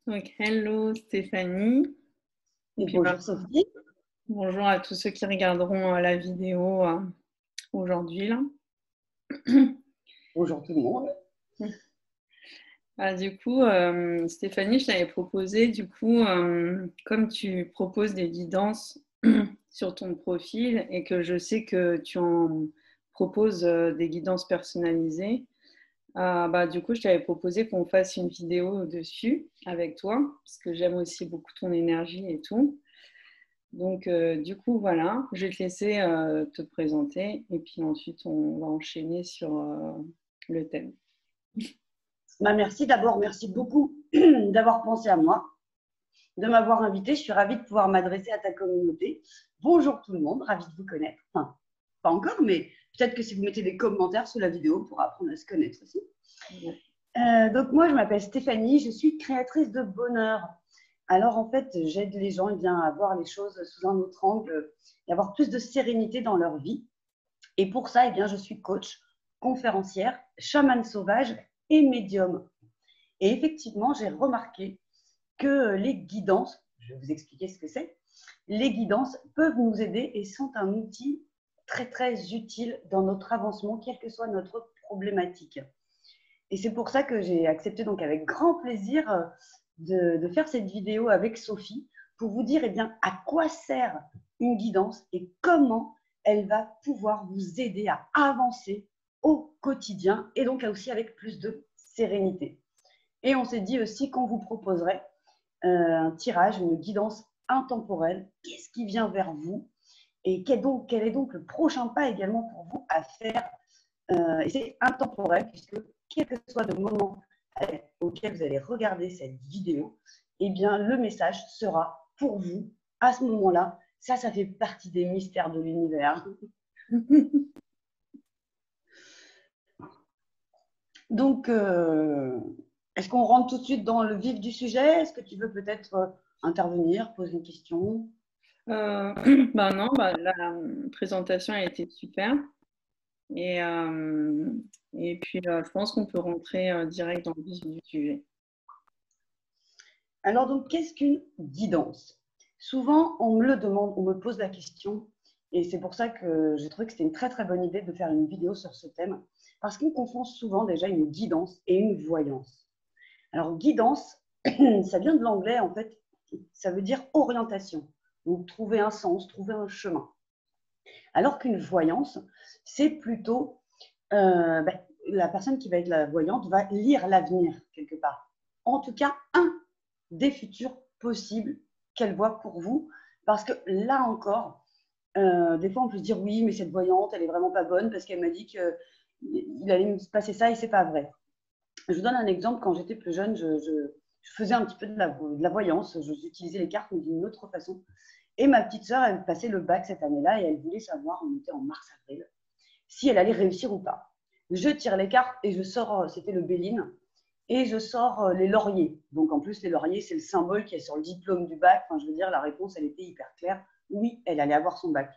Donc, hello Stéphanie. Et Et puis, bonjour Sophie. bonjour à tous ceux qui regarderont la vidéo aujourd'hui, là. Bonjour tout le monde. Stéphanie, je t'avais proposé, comme tu proposes des guidances sur ton profil et que je sais que tu en proposes des guidances personnalisées, je t'avais proposé qu'on fasse une vidéo dessus avec toi, parce que j'aime aussi beaucoup ton énergie et tout. Donc, voilà, je vais te laisser te présenter et puis ensuite on va enchaîner sur le thème. Merci d'abord, merci beaucoup d'avoir pensé à moi, de m'avoir invitée. Je suis ravie de pouvoir m'adresser à ta communauté. Bonjour tout le monde, ravie de vous connaître. Enfin, pas encore, mais peut-être que si vous mettez des commentaires sous la vidéo, on pourra apprendre à se connaître aussi. Donc moi, je m'appelle Stéphanie, je suis créatrice de bonheur. Alors en fait, j'aide les gens à voir les choses sous un autre angle et avoir plus de sérénité dans leur vie. Et pour ça, je suis coach, conférencière, chamane sauvage et médium. Et effectivement, j'ai remarqué que les guidances, je vais vous expliquer ce que c'est, les guidances peuvent nous aider et sont un outil très très utile dans notre avancement, quelle que soit notre problématique. Et c'est pour ça que j'ai accepté donc avec grand plaisir de faire cette vidéo avec Sophie pour vous dire à quoi sert une guidance et comment elle va pouvoir vous aider à avancer au quotidien et donc aussi avec plus de sérénité. Et on s'est dit aussi qu'on vous proposerait un tirage, une guidance intemporelle. Qu'est-ce qui vient vers vous et quel est donc le prochain pas également pour vous à faire. Et c'est intemporel puisque quel que soit le moment auquel vous allez regarder cette vidéo, le message sera pour vous à ce moment-là. Ça fait partie des mystères de l'univers. Donc, est-ce qu'on rentre tout de suite dans le vif du sujet? Est-ce que tu veux peut-être intervenir, poser une question? Non, la présentation a été super. Et, euh, je pense qu'on peut rentrer direct dans le vif du sujet. Alors, donc, qu'est-ce qu'une guidance? Souvent, on me le demande, on me pose la question, et c'est pour ça que j'ai trouvé que c'était une très très bonne idée de faire une vidéo sur ce thème, parce qu'on confond souvent déjà une guidance et une voyance. Alors, guidance, ça vient de l'anglais, en fait, ça veut dire orientation, donc trouver un sens, trouver un chemin. Alors qu'une voyance, c'est plutôt la personne qui va être la voyante va lire l'avenir quelque part. En tout cas, un des futurs possibles qu'elle voit pour vous. Parce que là encore, des fois, on peut se dire oui, mais cette voyante, elle est vraiment pas bonne parce qu'elle m'a dit qu'il allait me passer ça et c'est pas vrai. Je vous donne un exemple. Quand j'étais plus jeune, je faisais un petit peu de la voyance. J'utilisais les cartes, mais d'une autre façon. Et ma petite sœur, elle passait le bac cette année-là et elle voulait savoir, on était en mars-avril, si elle allait réussir ou pas. Je tire les cartes et je sors, c'était le Béline, et je sors les lauriers. Donc en plus, les lauriers, c'est le symbole qui est sur le diplôme du bac. Enfin, je veux dire, la réponse, elle était hyper claire. Oui, elle allait avoir son bac.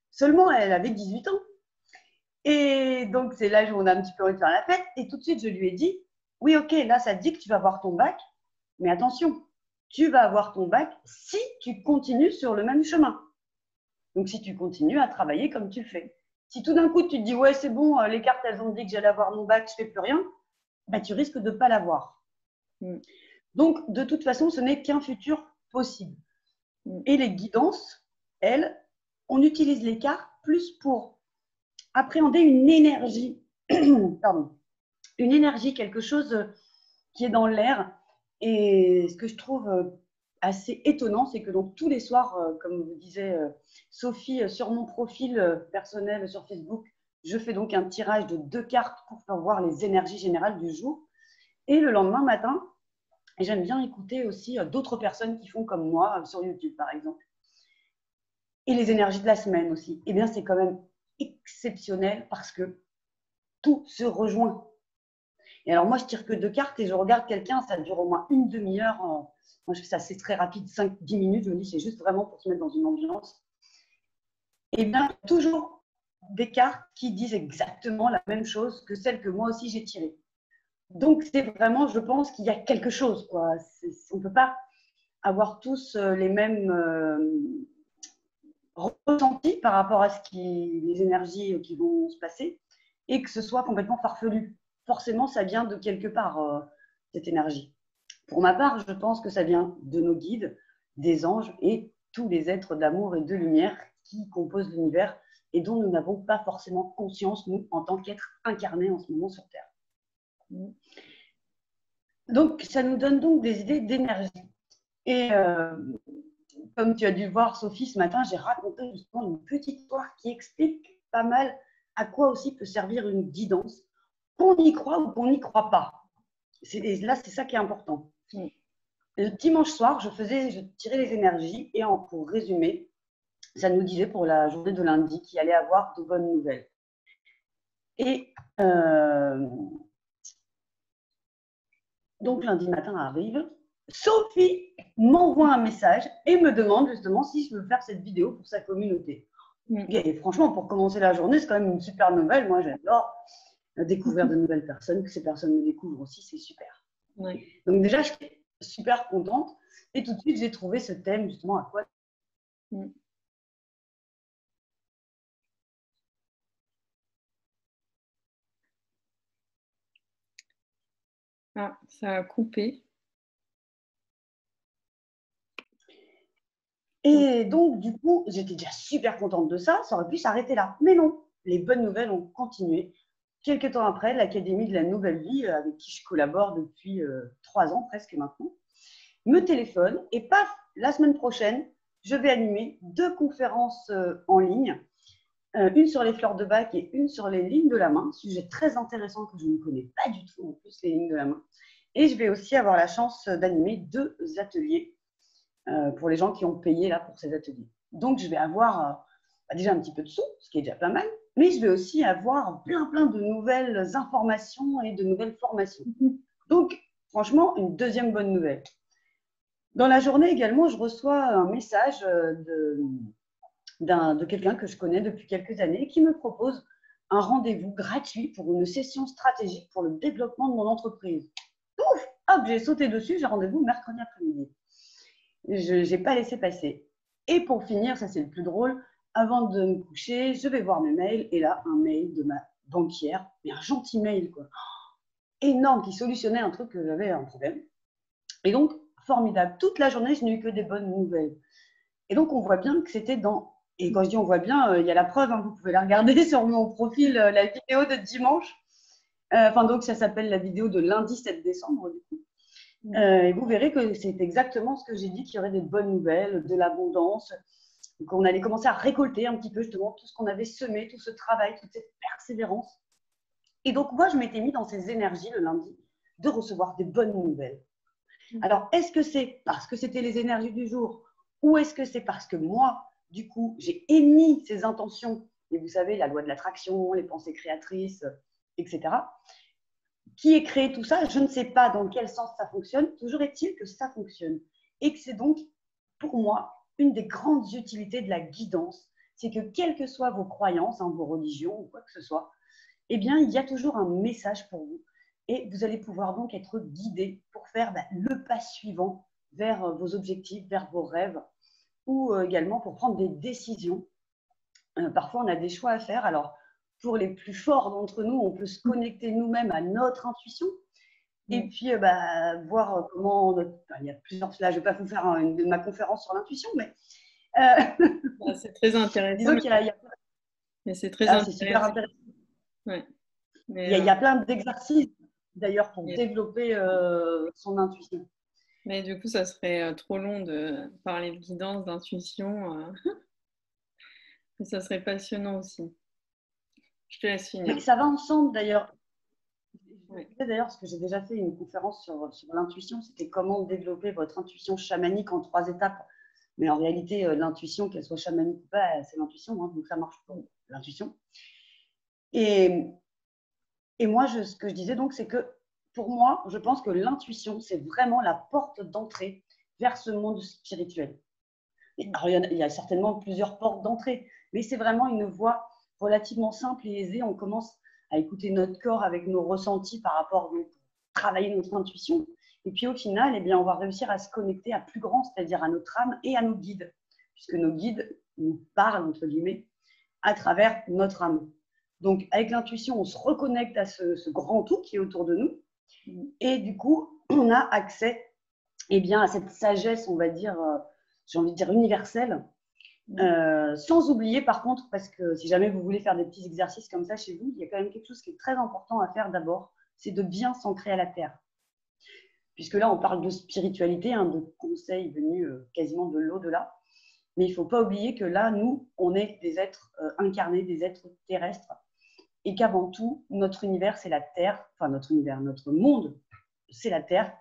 Seulement, elle avait 18 ans. Et donc, c'est l'âge où on a un petit peu envie de faire la fête. Et tout de suite, je lui ai dit, oui, ok, là, ça te dit que tu vas avoir ton bac. Mais attention, tu vas avoir ton bac si tu continues sur le même chemin. Donc, si tu continues à travailler comme tu le fais. Si tout d'un coup, tu te dis, ouais, c'est bon, les cartes, elles ont dit que j'allais avoir mon bac, je ne fais plus rien, bah, tu risques de ne pas l'avoir. Donc, de toute façon, ce n'est qu'un futur possible. Et les guidances, elles, on utilise les cartes plus pour appréhender une énergie, pardon, une énergie, quelque chose qui est dans l'air. Et ce que je trouve assez étonnant, c'est que donc tous les soirs, comme vous disait Sophie, sur mon profil personnel sur Facebook, je fais donc un tirage de 2 cartes pour faire voir les énergies générales du jour. Et le lendemain matin, j'aime bien écouter aussi d'autres personnes qui font comme moi sur YouTube, par exemple. Et les énergies de la semaine aussi. Eh bien, c'est quand même exceptionnel parce que tout se rejoint. Et alors, moi, je tire que 2 cartes et je regarde quelqu'un, ça dure au moins une demi-heure. Moi, je fais ça, c'est très rapide, 5-10 minutes. Je me dis, c'est juste vraiment pour se mettre dans une ambiance. Et bien, toujours des cartes qui disent exactement la même chose que celle que moi aussi j'ai tirée. Donc, c'est vraiment, je pense qu'il y a quelque chose, quoi. On ne peut pas avoir tous les mêmes ressentis par rapport à les énergies qui vont se passer et que ce soit complètement farfelu. Forcément, ça vient de quelque part, cette énergie. Pour ma part, je pense que ça vient de nos guides, des anges et tous les êtres d'amour et de lumière qui composent l'univers et dont nous n'avons pas forcément conscience, nous, en tant qu'êtres incarnés en ce moment sur Terre. Donc, ça nous donne donc des idées d'énergie. Et comme tu as dû voir, Sophie, ce matin, j'ai raconté justement une petite histoire qui explique pas mal à quoi aussi peut servir une guidance, qu'on y croit ou qu'on n'y croit pas. Et là, c'est ça qui est important. Le dimanche soir, je tirais les énergies et pour résumer, ça nous disait pour la journée de lundi qu'il allait avoir de bonnes nouvelles. Et donc, lundi matin arrive, Sophie m'envoie un message et me demande justement si je veux faire cette vidéo pour sa communauté. Et franchement, pour commencer la journée, c'est quand même une super nouvelle. Moi, j'adore découvrir de nouvelles personnes, que ces personnes me découvrent aussi, c'est super. Donc déjà, j'étais super contente. Et tout de suite, j'ai trouvé ce thème justement à quoi. Ah, ça a coupé. Et donc, du coup, j'étais déjà super contente de ça. Ça aurait pu s'arrêter là. Mais non, les bonnes nouvelles ont continué. Quelques temps après, l'Académie de la Nouvelle Vie, avec qui je collabore depuis 3 ans presque maintenant, me téléphone et paf, la semaine prochaine, je vais animer 2 conférences en ligne, une sur les fleurs de bac et une sur les lignes de la main, sujet très intéressant que je ne connais pas du tout en plus, les lignes de la main. Et je vais aussi avoir la chance d'animer 2 ateliers pour les gens qui ont payé là pour ces ateliers. Donc, je vais avoir déjà un petit peu de sous, ce qui est déjà pas mal, mais je vais aussi avoir plein de nouvelles informations et de nouvelles formations. Donc, franchement, une deuxième bonne nouvelle. Dans la journée également, je reçois un message de quelqu'un que je connais depuis quelques années qui me propose un rendez-vous gratuit pour une session stratégique pour le développement de mon entreprise. Ouf, hop, j'ai sauté dessus, j'ai rendez-vous mercredi après-midi. Je n'ai pas laissé passer. Et pour finir, ça c'est le plus drôle, avant de me coucher, je vais voir mes mails et là, un mail de ma banquière, mais un gentil mail, quoi. Énorme, qui solutionnait un truc que j'avais un problème. Et donc, formidable. Toute la journée, je n'ai eu que des bonnes nouvelles. Et donc, on voit bien que c'était dans… Et quand je dis on voit bien, il y a la preuve, hein, vous pouvez la regarder sur mon profil, la vidéo de dimanche. Donc, ça s'appelle la vidéo de lundi 7 décembre, du coup. Et vous verrez que c'est exactement ce que j'ai dit, qu'il y aurait des bonnes nouvelles, de l'abondance, qu'on allait commencer à récolter un petit peu justement tout ce qu'on avait semé, tout ce travail, toute cette persévérance. Et donc, moi, je m'étais mis dans ces énergies le lundi de recevoir des bonnes nouvelles. Alors, est-ce que c'est parce que c'était les énergies du jour ou est-ce que c'est parce que moi, du coup, j'ai émis ces intentions, et vous savez, la loi de l'attraction, les pensées créatrices, etc., qui est créé tout ça, je ne sais pas dans quel sens ça fonctionne, toujours est-il que ça fonctionne. Et que c'est donc, pour moi, une des grandes utilités de la guidance, c'est que quelles que soient vos croyances, vos religions ou quoi que ce soit, eh bien, il y a toujours un message pour vous. Et vous allez pouvoir donc être guidé pour faire le pas suivant vers vos objectifs, vers vos rêves, ou également pour prendre des décisions. Parfois, on a des choix à faire. Alors, pour les plus forts d'entre nous, on peut se connecter nous-mêmes à notre intuition et puis voir comment… il y a plusieurs… Là, je ne vais pas vous faire ma conférence sur l'intuition, mais… c'est très intéressant. Disons qu'il y a… Mais c'est très intéressant. C'est super intéressant. Ouais. Mais, il y a plein d'exercices, d'ailleurs, pour développer son intuition. Mais du coup, ça serait trop long de parler de guidance, d'intuition. Mais ça serait passionnant aussi. Je te laisse finir. Mais ça va ensemble, d'ailleurs. D'ailleurs, parce que j'ai déjà fait une conférence sur l'intuition, c'était comment développer votre intuition chamanique en 3 étapes. Mais en réalité, l'intuition, qu'elle soit chamanique ou pas, c'est l'intuition, hein, donc ça marche pour l'intuition. Et moi, ce que je disais donc, c'est que pour moi, je pense que l'intuition, c'est vraiment la porte d'entrée vers ce monde spirituel. Alors, il y a certainement plusieurs portes d'entrée, mais c'est vraiment une voie relativement simple et aisée. On commence à écouter notre corps avec nos ressentis par rapport travailler notre intuition. Et puis au final, eh bien, on va réussir à se connecter à plus grand, c'est-à-dire à notre âme et à nos guides, puisque nos guides nous parlent, entre guillemets, à travers notre âme. Donc avec l'intuition, on se reconnecte à ce grand tout qui est autour de nous. Et du coup, on a accès bien, à cette sagesse, on va dire, j'ai envie de dire universelle. Sans oublier par contre, parce que si jamais vous voulez faire des petits exercices comme ça chez vous, il y a quand même quelque chose qui est très important à faire d'abord, c'est de bien s'ancrer à la terre. Puisque là, on parle de spiritualité, de conseils venus quasiment de l'au-delà. Mais il ne faut pas oublier que là, nous, on est des êtres incarnés, des êtres terrestres. Et qu'avant tout, notre univers, c'est la Terre. Enfin, notre univers, notre monde, c'est la Terre.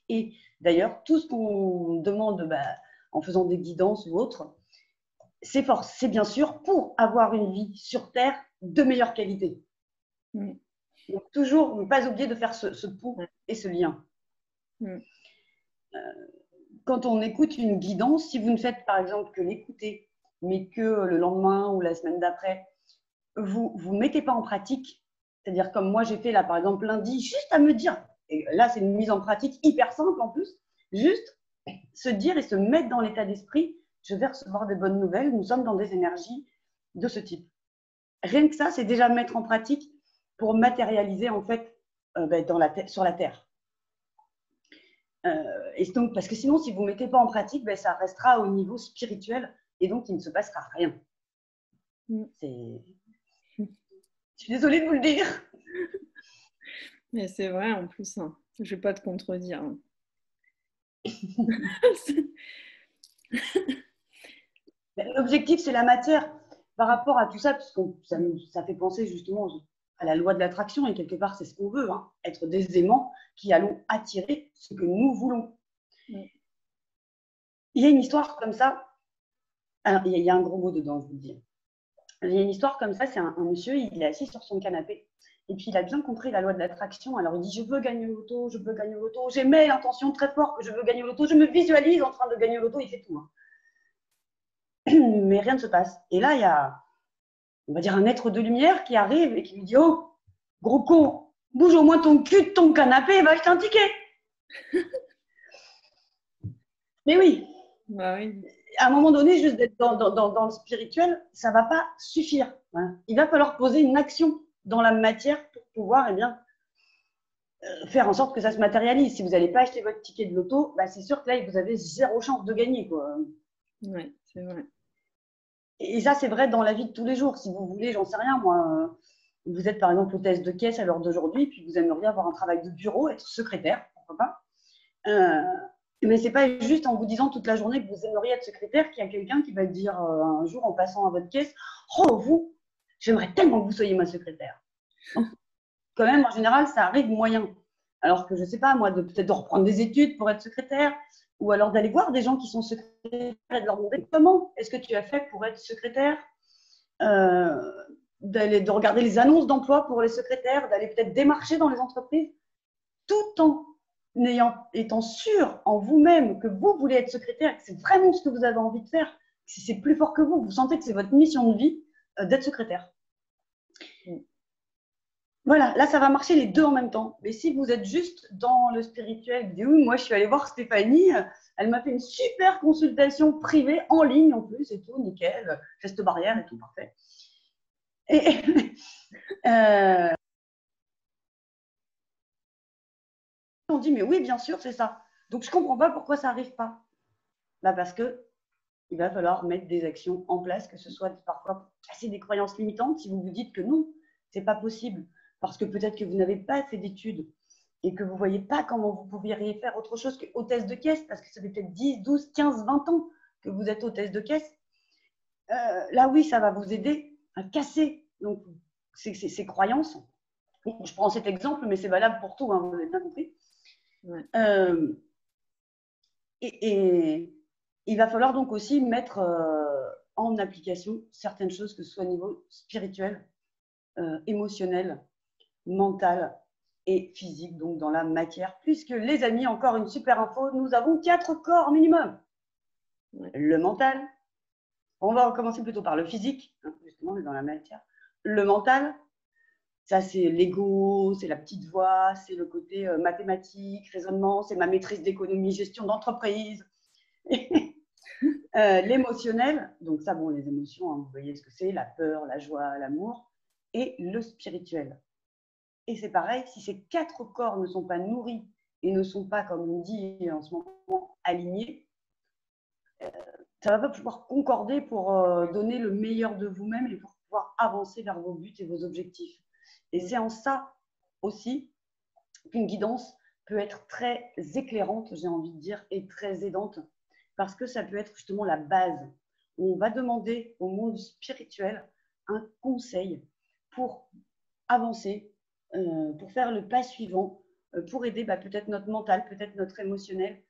Et d'ailleurs, tout ce qu'on demande en faisant des guidances ou autres, c'est bien sûr pour avoir une vie sur Terre de meilleure qualité. Donc, toujours ne pas oublier de faire ce pont et ce lien. Quand on écoute une guidance, si vous ne faites par exemple que l'écouter, mais que le lendemain ou la semaine d'après, vous ne mettez pas en pratique, c'est-à-dire comme moi j'ai fait là par exemple lundi, juste à me dire, et là c'est une mise en pratique hyper simple en plus, juste se dire et se mettre dans l'état d'esprit, je vais recevoir des bonnes nouvelles, nous sommes dans des énergies de ce type. Rien que ça, c'est déjà mettre en pratique pour matérialiser en fait sur la Terre. Et donc, parce que sinon, si vous ne mettez pas en pratique, ça restera au niveau spirituel et donc il ne se passera rien. Je suis désolée de vous le dire. Mais c'est vrai en plus, je ne vais pas te contredire. L'objectif, c'est la matière. Par rapport à tout ça, parce que ça fait penser justement à la loi de l'attraction, et quelque part, c'est ce qu'on veut, être des aimants qui allons attirer ce que nous voulons. Il y a une histoire comme ça. Alors, il y a un gros mot dedans, je vous le dis. Il y a une histoire comme ça, c'est un monsieur, il est assis sur son canapé, et puis il a bien compris la loi de l'attraction. Alors il dit, je veux gagner au loto, je veux gagner au loto, j'émets l'intention très fort que je veux gagner au loto, je me visualise en train de gagner au loto, il fait tout. Mais rien ne se passe. Et là, il y a, on va dire, un être de lumière qui arrive et qui lui dit, oh, gros con, bouge au moins ton cul de ton canapé et va acheter un ticket. Mais oui. Bah oui. À un moment donné, juste d'être dans le spirituel, ça ne va pas suffire. Il va falloir poser une action dans la matière pour pouvoir faire en sorte que ça se matérialise. Si vous n'allez pas acheter votre ticket de loto, c'est sûr que là, vous avez zéro chance de gagner. Oui, c'est vrai. Et ça, c'est vrai dans la vie de tous les jours. Si vous voulez, j'en sais rien, moi, vous êtes par exemple hôtesse de caisse à l'heure d'aujourd'hui, puis vous aimeriez avoir un travail de bureau, être secrétaire, pourquoi pas. Mais ce n'est pas juste en vous disant toute la journée que vous aimeriez être secrétaire qu'il y a quelqu'un qui va dire un jour en passant à votre caisse, oh, vous, j'aimerais tellement que vous soyez ma secrétaire. Quand même, en général, ça arrive moyen. Alors que je ne sais pas, moi, peut-être de reprendre des études pour être secrétaire, ou alors d'aller voir des gens qui sont secrétaires et de leur demander comment est-ce que tu as fait pour être secrétaire, de regarder les annonces d'emploi pour les secrétaires, d'aller peut-être démarcher dans les entreprises, tout en étant sûr en vous-même que vous voulez être secrétaire, que c'est vraiment ce que vous avez envie de faire, que c'est plus fort que vous sentez que c'est votre mission de vie d'être secrétaire. Voilà, là, ça va marcher les deux en même temps. Mais si vous êtes juste dans le spirituel, vous dites, oui, moi, je suis allée voir Stéphanie, elle m'a fait une super consultation privée, en ligne en plus, et tout, nickel, geste barrière et tout, parfait. Et on dit, mais oui, bien sûr, c'est ça. Donc, je ne comprends pas pourquoi ça n'arrive pas. Parce qu'il va falloir mettre des actions en place, que ce soit parfois casser des croyances limitantes, si vous vous dites que non, ce n'est pas possible. Parce que peut-être que vous n'avez pas fait d'études et que vous ne voyez pas comment vous pourriez faire autre chose que hôtesse de caisse, parce que ça fait peut-être 10, 12, 15, 20 ans que vous êtes hôtesse de caisse. Là, oui, ça va vous aider à casser donc, ces croyances. Je prends cet exemple, mais c'est valable pour tout, vous avez bien compris. Ouais. Et il va falloir donc aussi mettre en application certaines choses, que ce soit au niveau spirituel, émotionnel, mental et physique, donc dans la matière, puisque les amis, encore une super info, nous avons 4 corps minimum. Ouais. Le mental, on va commencer plutôt par le physique, justement, dans la matière, le mental, Ça, c'est l'ego, c'est la petite voix, c'est le côté mathématique, raisonnement, c'est ma maîtrise d'économie, gestion d'entreprise. L'émotionnel, donc ça, bon, les émotions, hein, vous voyez ce que c'est, la peur, la joie, l'amour, et le spirituel. Et c'est pareil, si ces 4 corps ne sont pas nourris et ne sont pas, comme on dit en ce moment, alignés, ça ne va pas pouvoir concorder pour donner le meilleur de vous-même et pour pouvoir avancer vers vos buts et vos objectifs. Et c'est en ça aussi qu'une guidance peut être très éclairante, j'ai envie de dire, et très aidante, parce que ça peut être justement la base où on va demander au monde spirituel un conseil pour avancer, pour faire le pas suivant, pour aider peut-être notre mental, peut-être notre émotionnel,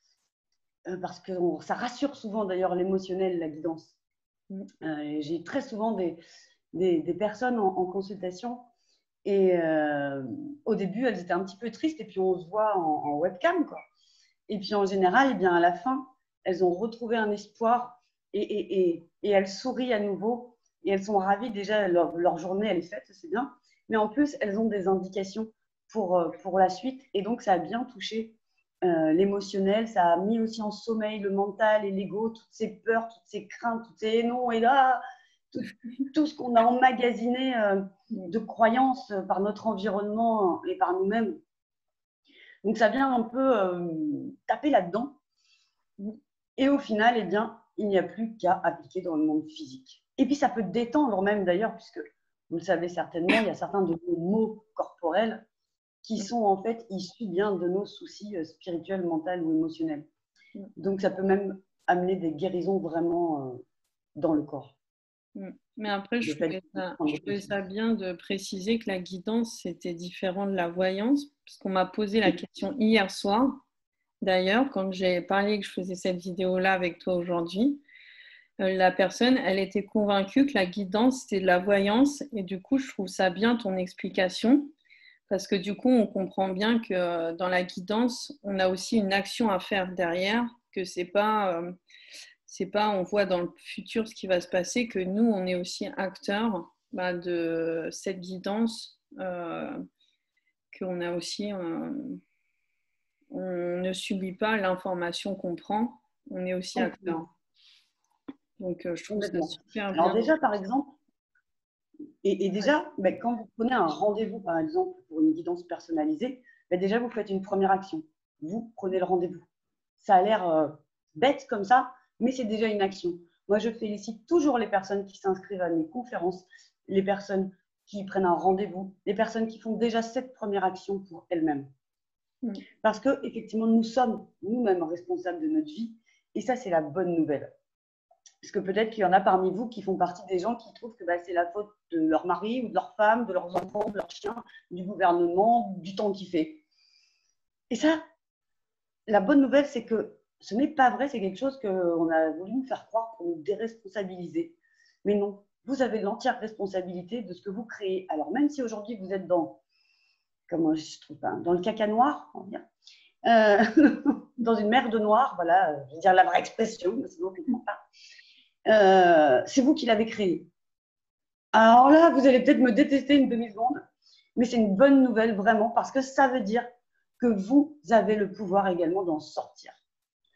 parce que ça rassure souvent d'ailleurs l'émotionnel, la guidance. J'ai très souvent des personnes en consultation et au début, elles étaient un petit peu tristes et puis on se voit en webcam, quoi. Et puis en général, eh bien, à la fin, elles ont retrouvé un espoir et elles sourient à nouveau et elles sont ravies. Déjà, leur journée, elle est faite, c'est bien. Mais en plus, elles ont des indications pour la suite. Et donc, ça a bien touché l'émotionnel. Ça a mis aussi en sommeil le mental et l'ego, toutes ces peurs, toutes ces craintes, toutes ces non et là, tout ce qu'on a emmagasiné de croyances par notre environnement et par nous-mêmes. Donc, ça vient un peu taper là-dedans. Et au final, eh bien, il n'y a plus qu'à appliquer dans le monde physique. Et puis, ça peut détendre même d'ailleurs, puisque vous le savez certainement, il y a certains de nos maux corporels qui sont en fait issus bien de nos soucis spirituels, mentaux ou émotionnels. Donc, ça peut même amener des guérisons vraiment dans le corps. Mais après, je trouvais ça bien de préciser que la guidance, c'était différent de la voyance, parce qu'on m'a posé la question hier soir, d'ailleurs, quand j'ai parlé que je faisais cette vidéo-là avec toi aujourd'hui. La personne, elle était convaincue que la guidance, c'était de la voyance, et du coup, je trouve ça bien ton explication, parce que du coup, on comprend bien que dans la guidance, on a aussi une action à faire derrière, que c'est pas on voit dans le futur ce qui va se passer, que nous, on est aussi acteurs de cette guidance, qu'on a aussi, on ne subit pas l'information qu'on prend, on est aussi acteur. Donc, je trouve ça super bien. Alors déjà, par exemple, et déjà, quand vous prenez un rendez-vous, par exemple, pour une guidance personnalisée, déjà, vous faites une première action. Vous prenez le rendez-vous. Ça a l'air bête comme ça, mais c'est déjà une action. Moi, je félicite toujours les personnes qui s'inscrivent à mes conférences, les personnes qui prennent un rendez-vous, les personnes qui font déjà cette première action pour elles-mêmes. Parce qu'effectivement, nous sommes nous-mêmes responsables de notre vie, et ça, c'est la bonne nouvelle. Parce que peut-être qu'il y en a parmi vous qui font partie des gens qui trouvent que c'est la faute de leur mari ou de leur femme, de leurs enfants, de leurs chiens, du gouvernement, du temps qu'il fait. Et ça, la bonne nouvelle, c'est que ce n'est pas vrai, c'est quelque chose qu'on a voulu nous faire croire pour nous déresponsabiliser. Mais non, vous avez l'entière responsabilité de ce que vous créez. Alors même si aujourd'hui vous êtes dans le caca noir, on va dire, dans une mer de noir, voilà, je veux dire la vraie expression, mais sinon on ne comprend pas. C'est vous qui l'avez créé. Alors là, vous allez peut-être me détester une demi-seconde, mais c'est une bonne nouvelle vraiment parce que ça veut dire que vous avez le pouvoir également d'en sortir.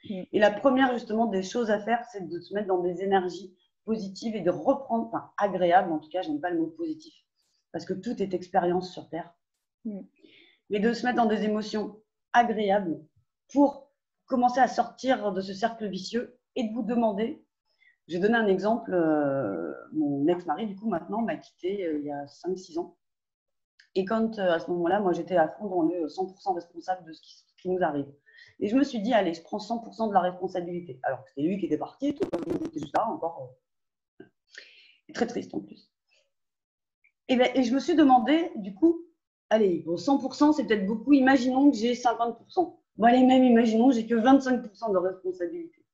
Et la première justement des choses à faire, c'est de se mettre dans des énergies positives et de reprendre, enfin agréables en tout cas, j'aime pas le mot positif, parce que tout est expérience sur Terre, mais de se mettre dans des émotions agréables pour commencer à sortir de ce cercle vicieux et de vous demander. Je vais donner un exemple. Mon ex-mari, du coup, maintenant, m'a quitté il y a 5-6 ans. Et quand, à ce moment-là, moi, j'étais à fond dans le 100% responsable de ce qui nous arrive. Et je me suis dit, allez, je prends 100% de la responsabilité. Alors que c'était lui qui était parti, tout comme j'étais juste là, encore très triste en plus. Et je me suis demandé, du coup, allez, bon, 100%, c'est peut-être beaucoup. Imaginons que j'ai 50%. Bon, allez, même imaginons que j'ai que 25% de responsabilité.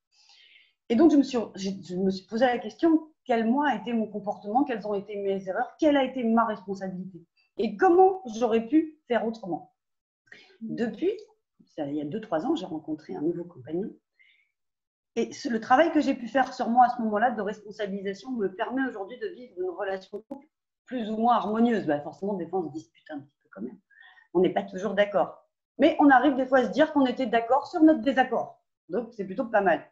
Et donc, je me suis posé la question, quel moi a été mon comportement, quelles ont été mes erreurs, quelle a été ma responsabilité et comment j'aurais pu faire autrement. Depuis, il y a 2-3 ans, j'ai rencontré un nouveau compagnon. Et le travail que j'ai pu faire sur moi à ce moment-là de responsabilisation me permet aujourd'hui de vivre une relation de couple plus ou moins harmonieuse. Bah, forcément, des fois, on se dispute un petit peu quand même. On n'est pas toujours d'accord. Mais on arrive des fois à se dire qu'on était d'accord sur notre désaccord. Donc, c'est plutôt pas mal.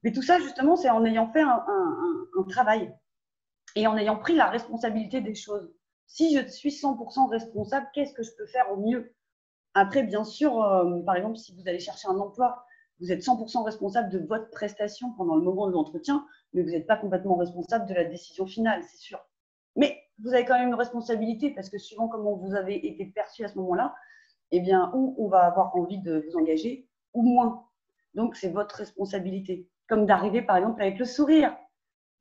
Mais tout ça, justement, c'est en ayant fait un travail et en ayant pris la responsabilité des choses. Si je suis 100% responsable, qu'est-ce que je peux faire au mieux? Après, bien sûr, par exemple, si vous allez chercher un emploi, vous êtes 100% responsable de votre prestation pendant le moment de l'entretien, mais vous n'êtes pas complètement responsable de la décision finale, c'est sûr. Mais vous avez quand même une responsabilité parce que suivant comment vous avez été perçu à ce moment-là, eh bien, ou on va avoir envie de vous engager, ou moins. Donc, c'est votre responsabilité. Comme d'arriver, par exemple, avec le sourire.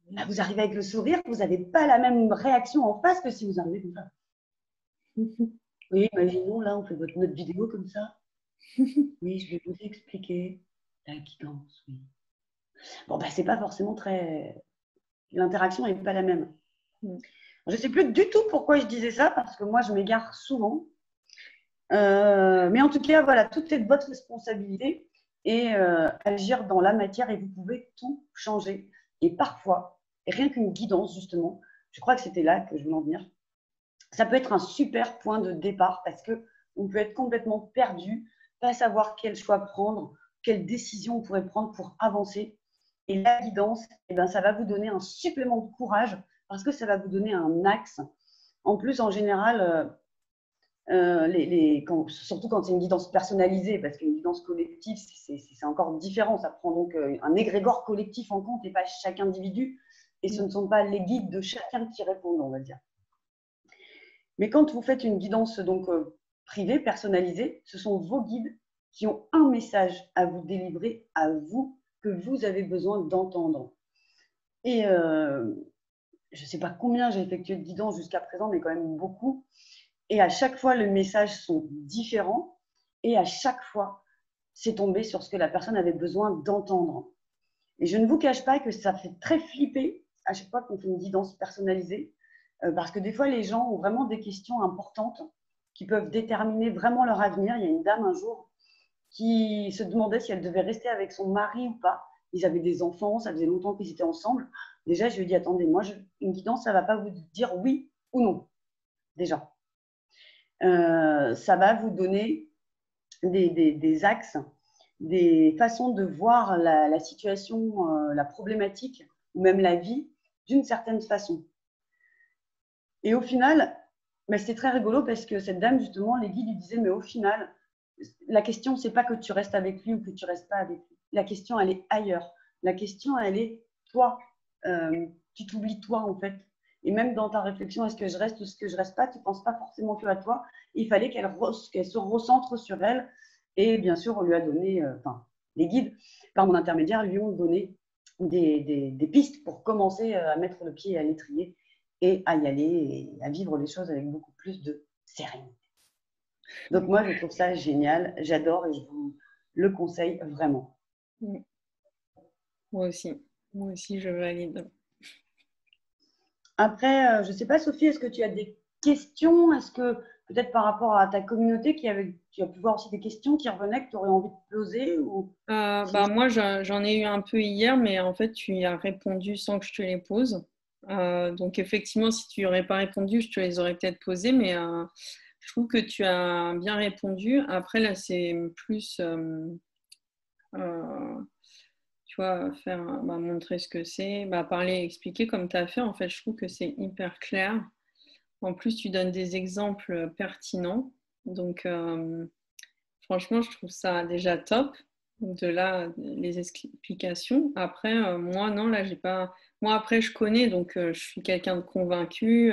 Là, vous arrivez avec le sourire, vous n'avez pas la même réaction en face que si vous arrivez comme ça. Oui, imaginons, là, on fait notre vidéo comme ça. Oui, je vais vous expliquer la guidance, oui. Bon, bah, c'est pas forcément très. L'interaction n'est pas la même. Je ne sais plus du tout pourquoi je disais ça, parce que moi, je m'égare souvent. Mais en tout cas, voilà, tout est de votre responsabilité et agir dans la matière et vous pouvez tout changer. Et parfois, et rien qu'une guidance, justement, je crois que c'était là que je voulais en venir, ça peut être un super point de départ parce qu'on peut être complètement perdu, pas savoir quel choix prendre, quelle décision on pourrait prendre pour avancer. Et la guidance, eh ben, ça va vous donner un supplément de courage parce que ça va vous donner un axe. En plus, en général, surtout quand c'est une guidance personnalisée, parce qu'une guidance collective, c'est encore différent. Ça prend donc un égrégore collectif en compte et pas chaque individu. Et ce ne sont pas les guides de chacun qui répondent, on va dire. Mais quand vous faites une guidance donc privée, personnalisée, ce sont vos guides qui ont un message à vous délivrer, à vous, que vous avez besoin d'entendre. Et je ne sais pas combien j'ai effectué de guidance jusqu'à présent, mais quand même beaucoup. Et à chaque fois, les messages sont différents. Et à chaque fois, c'est tombé sur ce que la personne avait besoin d'entendre. Et je ne vous cache pas que ça fait très flipper à chaque fois qu'on fait une guidance personnalisée. Parce que des fois, les gens ont vraiment des questions importantes qui peuvent déterminer vraiment leur avenir. Il y a une dame un jour qui se demandait si elle devait rester avec son mari ou pas. Ils avaient des enfants, ça faisait longtemps qu'ils étaient ensemble. Déjà, je lui ai dit, attendez, moi, une guidance, ça ne va pas vous dire oui ou non, déjà. Ça va vous donner des axes, des façons de voir la situation, la problématique ou même la vie d'une certaine façon. Et au final, bah, c'était très rigolo parce que cette dame, justement, les guides lui disaient, mais au final, la question, c'est pas que tu restes avec lui ou que tu restes pas avec lui. La question, elle est ailleurs. La question, elle est toi. Tu t'oublies toi, en fait. Et même dans ta réflexion, est-ce que je reste ou est-ce que je reste pas, tu ne penses pas forcément que à toi. Il fallait qu'elle se recentre sur elle. Et bien sûr, on lui a donné, les guides, par mon intermédiaire, lui ont donné des pistes pour commencer à mettre le pied à l'étrier et à y aller et à vivre les choses avec beaucoup plus de sérénité. Donc moi, je trouve ça génial, j'adore et je vous le conseille vraiment. Moi aussi, je valide. Après, je ne sais pas, Sophie, est-ce que tu as des questions? Est-ce que peut-être par rapport à ta communauté, tu as pu voir aussi des questions qui revenaient que tu aurais envie de poser ou... Moi, j'en ai eu un peu hier, mais en fait, tu y as répondu sans que je te les pose. Donc, effectivement, si tu n'y aurais pas répondu, je te les aurais peut-être posées, mais je trouve que tu as bien répondu. Après, là, c'est plus, tu vois, montrer ce que c'est, parler, expliquer comme tu as fait. En fait, je trouve que c'est hyper clair. En plus, tu donnes des exemples pertinents. Donc, franchement, je trouve ça déjà top. De là, les explications. Après, moi, non, là, j'ai pas. Moi, après, je connais, donc je suis quelqu'un de convaincu.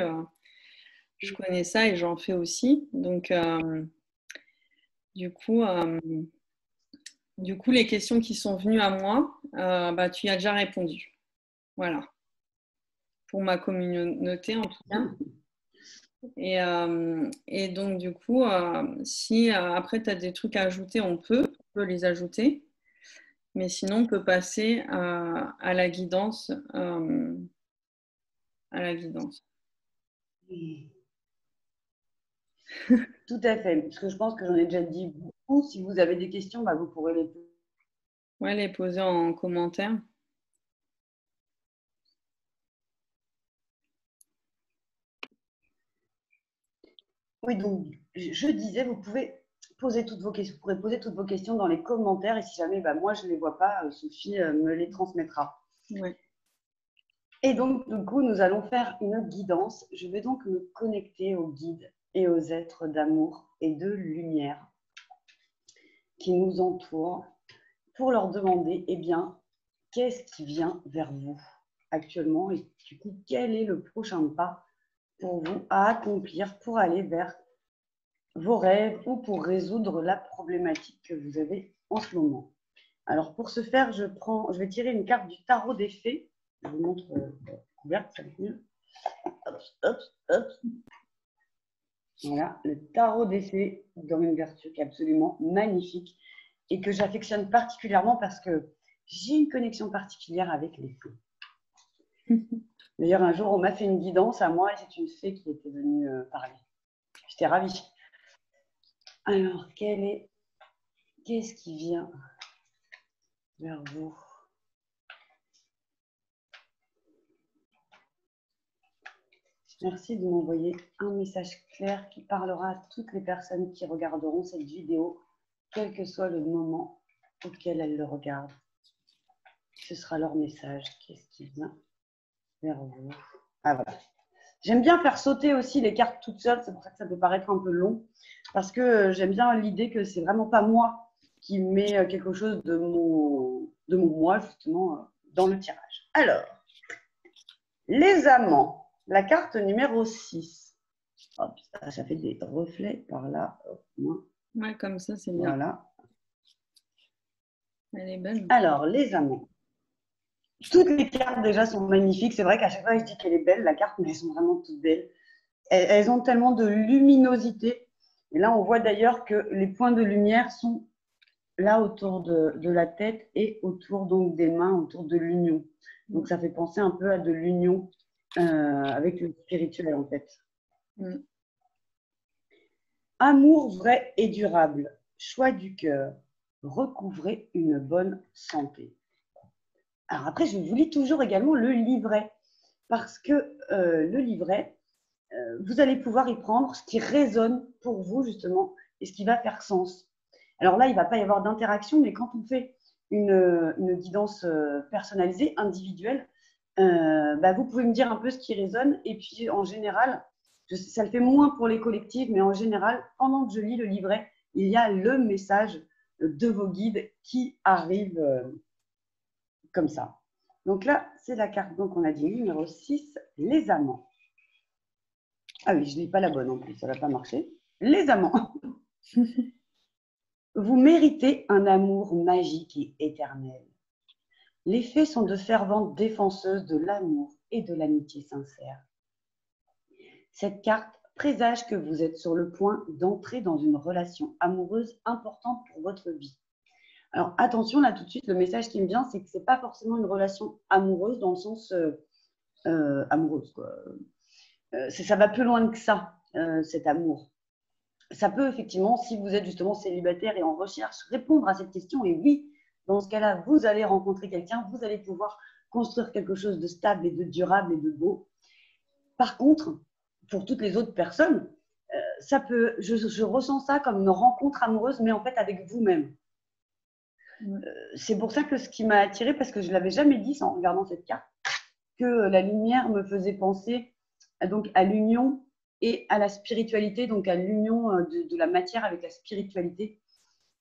Je connais ça et j'en fais aussi. Donc, du coup, les questions qui sont venues à moi, tu y as déjà répondu. Voilà. Pour ma communauté, en tout cas. Et donc, du coup, si après tu as des trucs à ajouter, on peut les ajouter. Mais sinon, on peut passer à la guidance. À la guidance. Tout à fait, parce que je pense que j'en ai déjà dit beaucoup. Si vous avez des questions, vous pourrez les poser. Ouais, les poser en commentaire. Oui, donc je disais, vous pouvez poser toutes vos questions, vous pourrez poser toutes vos questions dans les commentaires et si jamais moi je ne les vois pas, Sophie me les transmettra. Ouais. Et donc, du coup, nous allons faire une guidance. Je vais donc me connecter aux guides et aux êtres d'amour et de lumière qui nous entourent pour leur demander, eh bien, qu'est-ce qui vient vers vous actuellement et du coup, quel est le prochain pas pour vous à accomplir pour aller vers vos rêves ou pour résoudre la problématique que vous avez en ce moment. Alors, pour ce faire, je vais tirer une carte du tarot des fées. Je vous montre couverte, ça va être mieux. Hop, hop, hop. Voilà, le tarot des fées dans une vertu qui est absolument magnifique et que j'affectionne particulièrement parce que j'ai une connexion particulière avec les fées. D'ailleurs, un jour, on m'a fait une guidance à moi et c'est une fée qui était venue parler. J'étais ravie. Alors, qu'est-ce qui vient vers vous? Merci de m'envoyer un message clair qui parlera à toutes les personnes qui regarderont cette vidéo, quel que soit le moment auquel elles le regardent. Ce sera leur message. Qu'est-ce qui vient vers vous? Ah voilà. J'aime bien faire sauter aussi les cartes toutes seules, c'est pour ça que ça peut paraître un peu long, parce que j'aime bien l'idée que c'est vraiment pas moi qui mets quelque chose de mon moi, justement, dans le tirage. Alors, les amants, la carte numéro 6. Hop, ça fait des reflets par là. Hop, ouais, comme ça, c'est bien. Voilà. Elle est belle. Alors, les amants. Toutes les cartes déjà sont magnifiques. C'est vrai qu'à chaque fois, je dis qu'elle est belle, la carte, mais elles sont vraiment toutes belles. Elles ont tellement de luminosité. Et là, on voit d'ailleurs que les points de lumière sont là autour de la tête et autour donc des mains, autour de l'union. Donc, ça fait penser un peu à de l'union avec le spirituel, en fait. Amour vrai et durable, choix du cœur, recouvrez une bonne santé. Alors après, je vous lis toujours également le livret, parce que le livret, vous allez pouvoir y prendre ce qui résonne pour vous justement et ce qui va faire sens. Alors là, il ne va pas y avoir d'interaction, mais quand on fait une guidance personnalisée, individuelle, vous pouvez me dire un peu ce qui résonne et puis en général, ça le fait moins pour les collectifs, mais en général, pendant que je lis le livret, il y a le message de vos guides qui arrive comme ça. Donc là, c'est la carte, donc on a dit numéro 6, les amants. Ah oui, je ne lis pas la bonne en plus, ça ne va pas marcher. Les amants. Vous méritez un amour magique et éternel. Les fées sont de ferventes défenseuses de l'amour et de l'amitié sincère. Cette carte présage que vous êtes sur le point d'entrer dans une relation amoureuse importante pour votre vie. Alors attention, là tout de suite, le message qui me vient, c'est que ce n'est pas forcément une relation amoureuse dans le sens amoureuse, quoi. Ça va plus loin que ça, cet amour. Ça peut effectivement, si vous êtes justement célibataire et en recherche, répondre à cette question. Et oui, dans ce cas-là, vous allez rencontrer quelqu'un, vous allez pouvoir construire quelque chose de stable et de durable et de beau. Par contre, pour toutes les autres personnes, je ressens ça comme une rencontre amoureuse, mais en fait avec vous-même. C'est pour ça que ce qui m'a attirée, parce que je ne l'avais jamais dit en regardant cette carte, que la lumière me faisait penser donc à l'union et à la spiritualité, donc à l'union de la matière avec la spiritualité,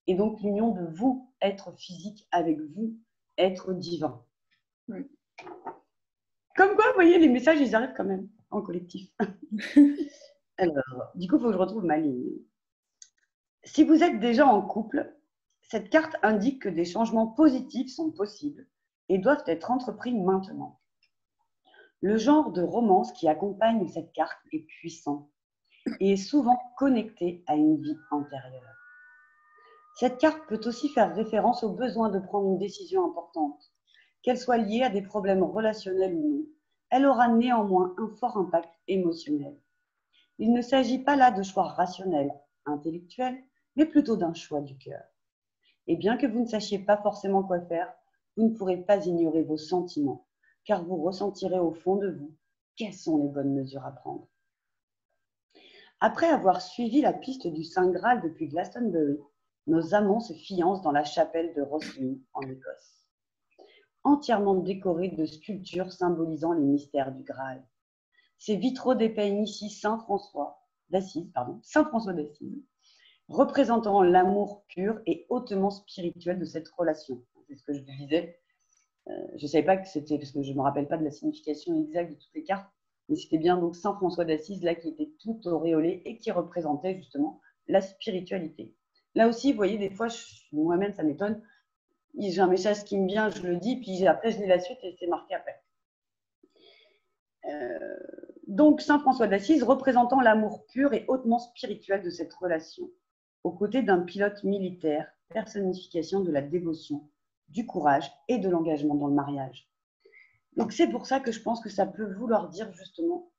et donc l'union de vous, être physique, avec vous, être divin. Oui. Comme quoi, vous voyez, les messages, ils arrivent quand même en collectif. Alors, du coup, il faut que je retrouve ma ligne. Si vous êtes déjà en couple, cette carte indique que des changements positifs sont possibles et doivent être entrepris maintenant. Le genre de romance qui accompagne cette carte est puissant et est souvent connecté à une vie antérieure. Cette carte peut aussi faire référence au besoin de prendre une décision importante. Qu'elle soit liée à des problèmes relationnels ou non, elle aura néanmoins un fort impact émotionnel. Il ne s'agit pas là de choix rationnels, intellectuels, mais plutôt d'un choix du cœur. Et bien que vous ne sachiez pas forcément quoi faire, vous ne pourrez pas ignorer vos sentiments, car vous ressentirez au fond de vous quelles sont les bonnes mesures à prendre. Après avoir suivi la piste du Saint Graal depuis Glastonbury, nos amants se fiancent dans la chapelle de Rosslyn, en Écosse, entièrement décorée de sculptures symbolisant les mystères du Graal. Ces vitraux dépeignent ici Saint François d'Assise, représentant l'amour pur et hautement spirituel de cette relation. C'est ce que je vous disais. Je ne savais pas que c'était, parce que je ne me rappelle pas de la signification exacte de toutes les cartes, mais c'était bien donc Saint François d'Assise là qui était tout auréolé et qui représentait justement la spiritualité. Là aussi, vous voyez, des fois, moi-même, ça m'étonne. J'ai un message qui me vient, je le dis, puis après, je lis la suite et c'est marqué après. Donc, Saint François d'Assise représentant l'amour pur et hautement spirituel de cette relation, aux côtés d'un pilote militaire, personnification de la dévotion, du courage et de l'engagement dans le mariage. Donc, c'est pour ça que je pense que ça peut vouloir dire justement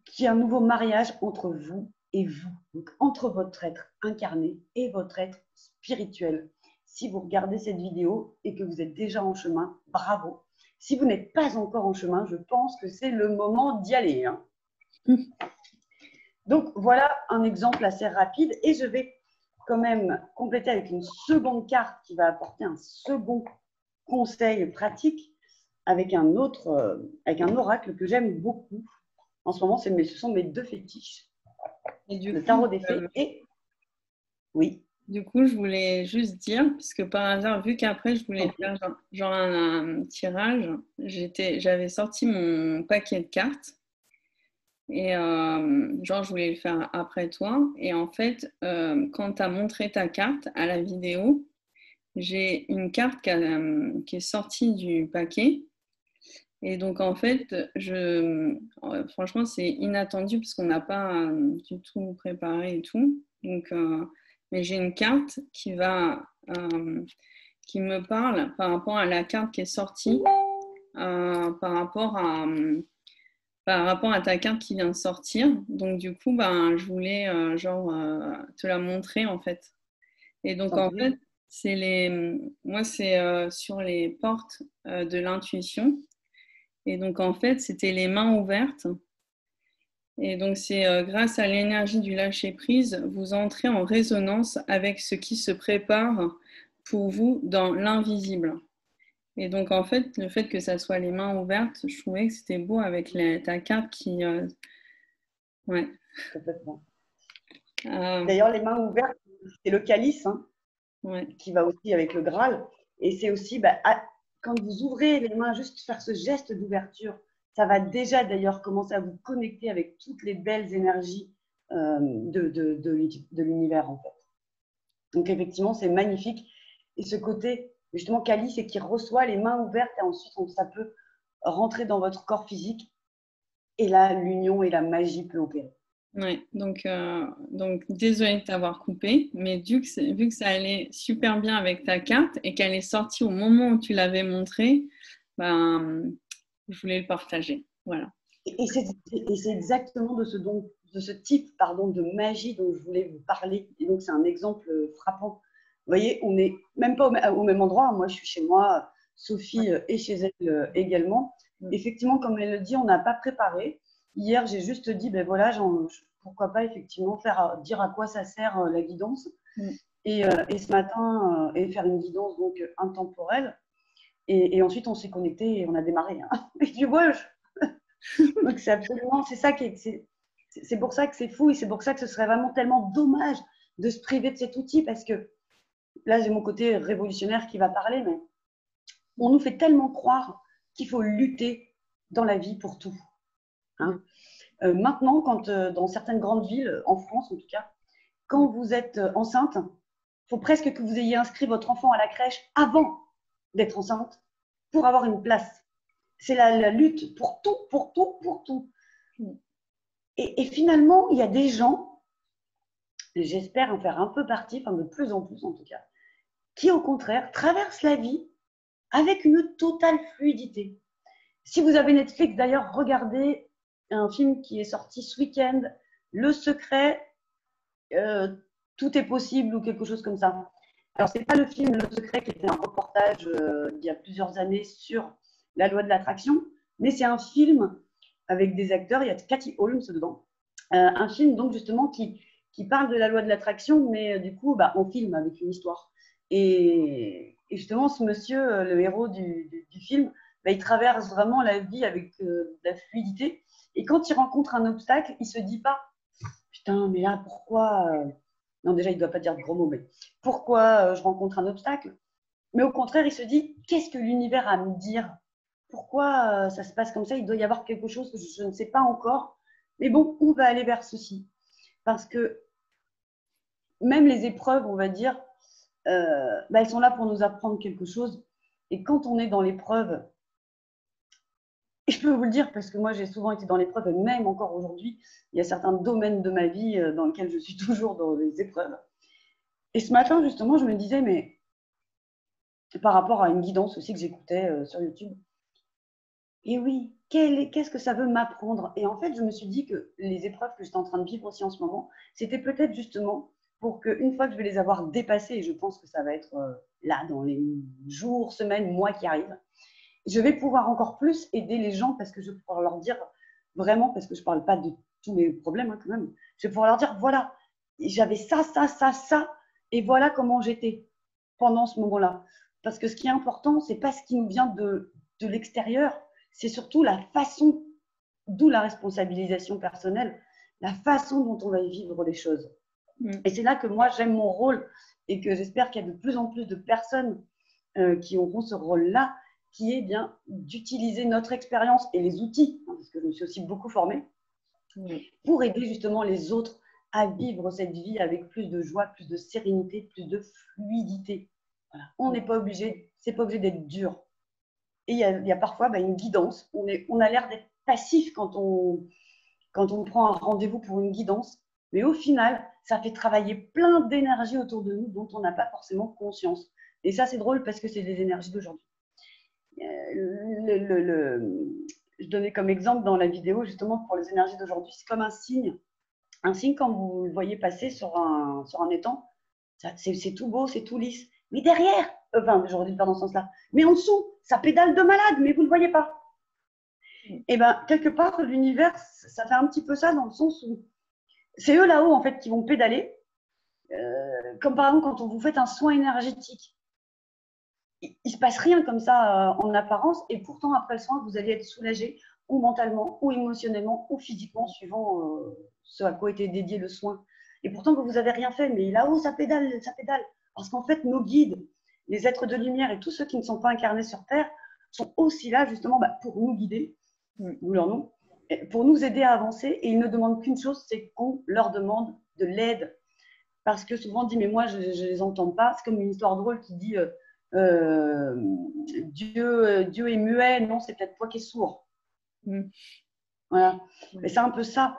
qu'il y a un nouveau mariage entre vous et vous, donc entre votre être incarné et votre être spirituel. Si vous regardez cette vidéo et que vous êtes déjà en chemin, bravo. Si vous n'êtes pas encore en chemin, je pense que c'est le moment d'y aller. Hein. Donc, voilà un exemple assez rapide et je vais quand même compléter avec une seconde carte qui va apporter un second conseil pratique avec un oracle que j'aime beaucoup. En ce moment, ce sont mes deux fétiches. Le tarot des fées et… Oui. Du coup, je voulais juste dire, parce que par hasard, vu qu'après, je voulais faire genre un tirage, j'avais sorti mon paquet de cartes et genre, je voulais le faire après toi. Et en fait, quand tu as montré ta carte à la vidéo, j'ai une carte qui est sortie du paquet. Et donc, en fait, franchement, c'est inattendu parce qu'on n'a pas du tout préparé et tout. Donc, mais j'ai une carte qui me parle par rapport à la carte qui est sortie, par rapport à ta carte qui vient de sortir. Donc, du coup, je voulais te la montrer en fait. Et donc, en fait, moi, c'est sur les portes de l'intuition. Et donc, en fait, c'était les mains ouvertes. Et donc, c'est grâce à l'énergie du lâcher-prise, vous entrez en résonance avec ce qui se prépare pour vous dans l'invisible. Et donc, en fait, le fait que ça soit les mains ouvertes, je trouvais que c'était beau avec ta carte qui… Ouais. Complètement. D'ailleurs, les mains ouvertes, c'est le calice qui va aussi avec le Graal. Et c'est aussi, quand vous ouvrez les mains, juste faire ce geste d'ouverture, ça va déjà d'ailleurs commencer à vous connecter avec toutes les belles énergies de l'univers en fait. Donc effectivement, c'est magnifique. Et ce côté, justement, calice, c'est qui reçoit les mains ouvertes et ensuite ça peut rentrer dans votre corps physique. Et là, l'union et la magie peut opérer. Ouais, donc désolée de t'avoir coupé, mais vu que ça allait super bien avec ta carte et qu'elle est sortie au moment où tu l'avais montrée, je voulais le partager. Voilà. Et c'est exactement de ce type de magie dont je voulais vous parler. Et donc, c'est un exemple frappant. Vous voyez, on n'est même pas au même endroit. Moi, je suis chez moi, Sophie est chez elle également. Effectivement, comme elle le dit, on n'a pas préparé. Hier, j'ai juste dit, voilà, pourquoi pas effectivement dire à quoi ça sert la guidance. Et ce matin, faire une guidance donc intemporelle. Et ensuite, on s'est connecté et on a démarré. Hein. Et du coup, donc c'est absolument, c'est pour ça que c'est fou et c'est pour ça que ce serait vraiment tellement dommage de se priver de cet outil parce que là, j'ai mon côté révolutionnaire qui va parler, mais on nous fait tellement croire qu'il faut lutter dans la vie pour tout. Hein. Maintenant, quand dans certaines grandes villes, en France en tout cas, quand vous êtes enceinte, il faut presque que vous ayez inscrit votre enfant à la crèche avant d'être enceinte pour avoir une place. C'est la lutte pour tout, pour tout, pour tout. Et finalement, il y a des gens, j'espère en faire un peu partie, de plus en plus en tout cas, qui au contraire traversent la vie avec une totale fluidité. Si vous avez Netflix, d'ailleurs, regardez un film qui est sorti ce week-end, Le Secret, tout est possible ou quelque chose comme ça. Alors, ce n'est pas le film Le Secret qui était un reportage il y a plusieurs années sur la loi de l'attraction, mais c'est un film avec des acteurs, il y a Cathy Holmes dedans, Un film donc justement qui parle de la loi de l'attraction, mais du coup, on filme avec une histoire. Et justement, ce monsieur, le héros du film, il traverse vraiment la vie avec de la fluidité. Et quand il rencontre un obstacle, il se dit pas, putain, mais là, pourquoi non, déjà, il ne doit pas dire de gros mots, mais pourquoi je rencontre un obstacle? Mais au contraire, il se dit, qu'est-ce que l'univers a à me dire? Pourquoi ça se passe comme ça? Il doit y avoir quelque chose que je ne sais pas encore. Mais bon, où va aller vers ceci? Parce que même les épreuves, on va dire, elles sont là pour nous apprendre quelque chose. Et quand on est dans l'épreuve, et je peux vous le dire parce que moi j'ai souvent été dans l'épreuve, et même encore aujourd'hui, il y a certains domaines de ma vie dans lesquels je suis toujours dans les épreuves. Et ce matin, justement, je me disais, mais par rapport à une guidance aussi que j'écoutais sur YouTube, et oui, qu'est-ce que ça veut m'apprendre? Et en fait, je me suis dit que les épreuves que j'étais en train de vivre aussi en ce moment, c'était peut-être justement pour qu'une fois que je vais les avoir dépassées, et je pense que ça va être là dans les jours, semaines, mois qui arrivent, je vais pouvoir encore plus aider les gens parce que je vais pouvoir leur dire vraiment, parce que je ne parle pas de tous mes problèmes quand même, je vais pouvoir leur dire, voilà, j'avais ça, ça, ça, ça, et voilà comment j'étais pendant ce moment-là. Parce que ce qui est important, ce n'est pas ce qui nous vient de l'extérieur, c'est surtout la façon, d'où la responsabilisation personnelle, la façon dont on va vivre les choses. Et c'est là que moi, j'aime mon rôle et que j'espère qu'il y a de plus en plus de personnes qui auront ce rôle-là, qui est bien d'utiliser notre expérience et les outils, parce que je me suis aussi beaucoup formée, pour aider justement les autres à vivre cette vie avec plus de joie, plus de sérénité, plus de fluidité. Voilà. On n'est pas obligé, c'est pas obligé d'être dur. Et il y a parfois une guidance. On a l'air d'être passif quand on prend un rendez-vous pour une guidance, mais au final, ça fait travailler plein d'énergie autour de nous dont on n'a pas forcément conscience. Et ça, c'est drôle parce que c'est des énergies d'aujourd'hui. Je donnais comme exemple dans la vidéo, justement, pour les énergies d'aujourd'hui, c'est comme un signe. Un signe, quand vous le voyez passer sur un étang, c'est tout beau, c'est tout lisse. Mais derrière, j'aurais dû le faire dans ce sens-là, mais en dessous, ça pédale de malade, mais vous ne le voyez pas. Et quelque part, l'univers, ça fait un petit peu ça dans le sens où c'est eux là-haut, en fait, qui vont pédaler. Comme par exemple, quand on vous fait un soin énergétique, il ne se passe rien comme ça en apparence, et pourtant, après le soin, vous allez être soulagé, ou mentalement, ou émotionnellement, ou physiquement, suivant ce à quoi était dédié le soin. Et pourtant, vous n'avez rien fait, mais là-haut, ça pédale, ça pédale. Parce qu'en fait, nos guides, les êtres de lumière et tous ceux qui ne sont pas incarnés sur Terre, sont aussi là, justement, pour nous guider, ou leur nom, pour nous aider à avancer. Et ils ne demandent qu'une chose, c'est qu'on leur demande de l'aide. Parce que souvent, on dit, mais moi, je ne les entends pas. C'est comme une histoire drôle qui dit, Dieu est muet, non, c'est peut-être toi qui es sourd. Voilà. Et c'est un peu ça.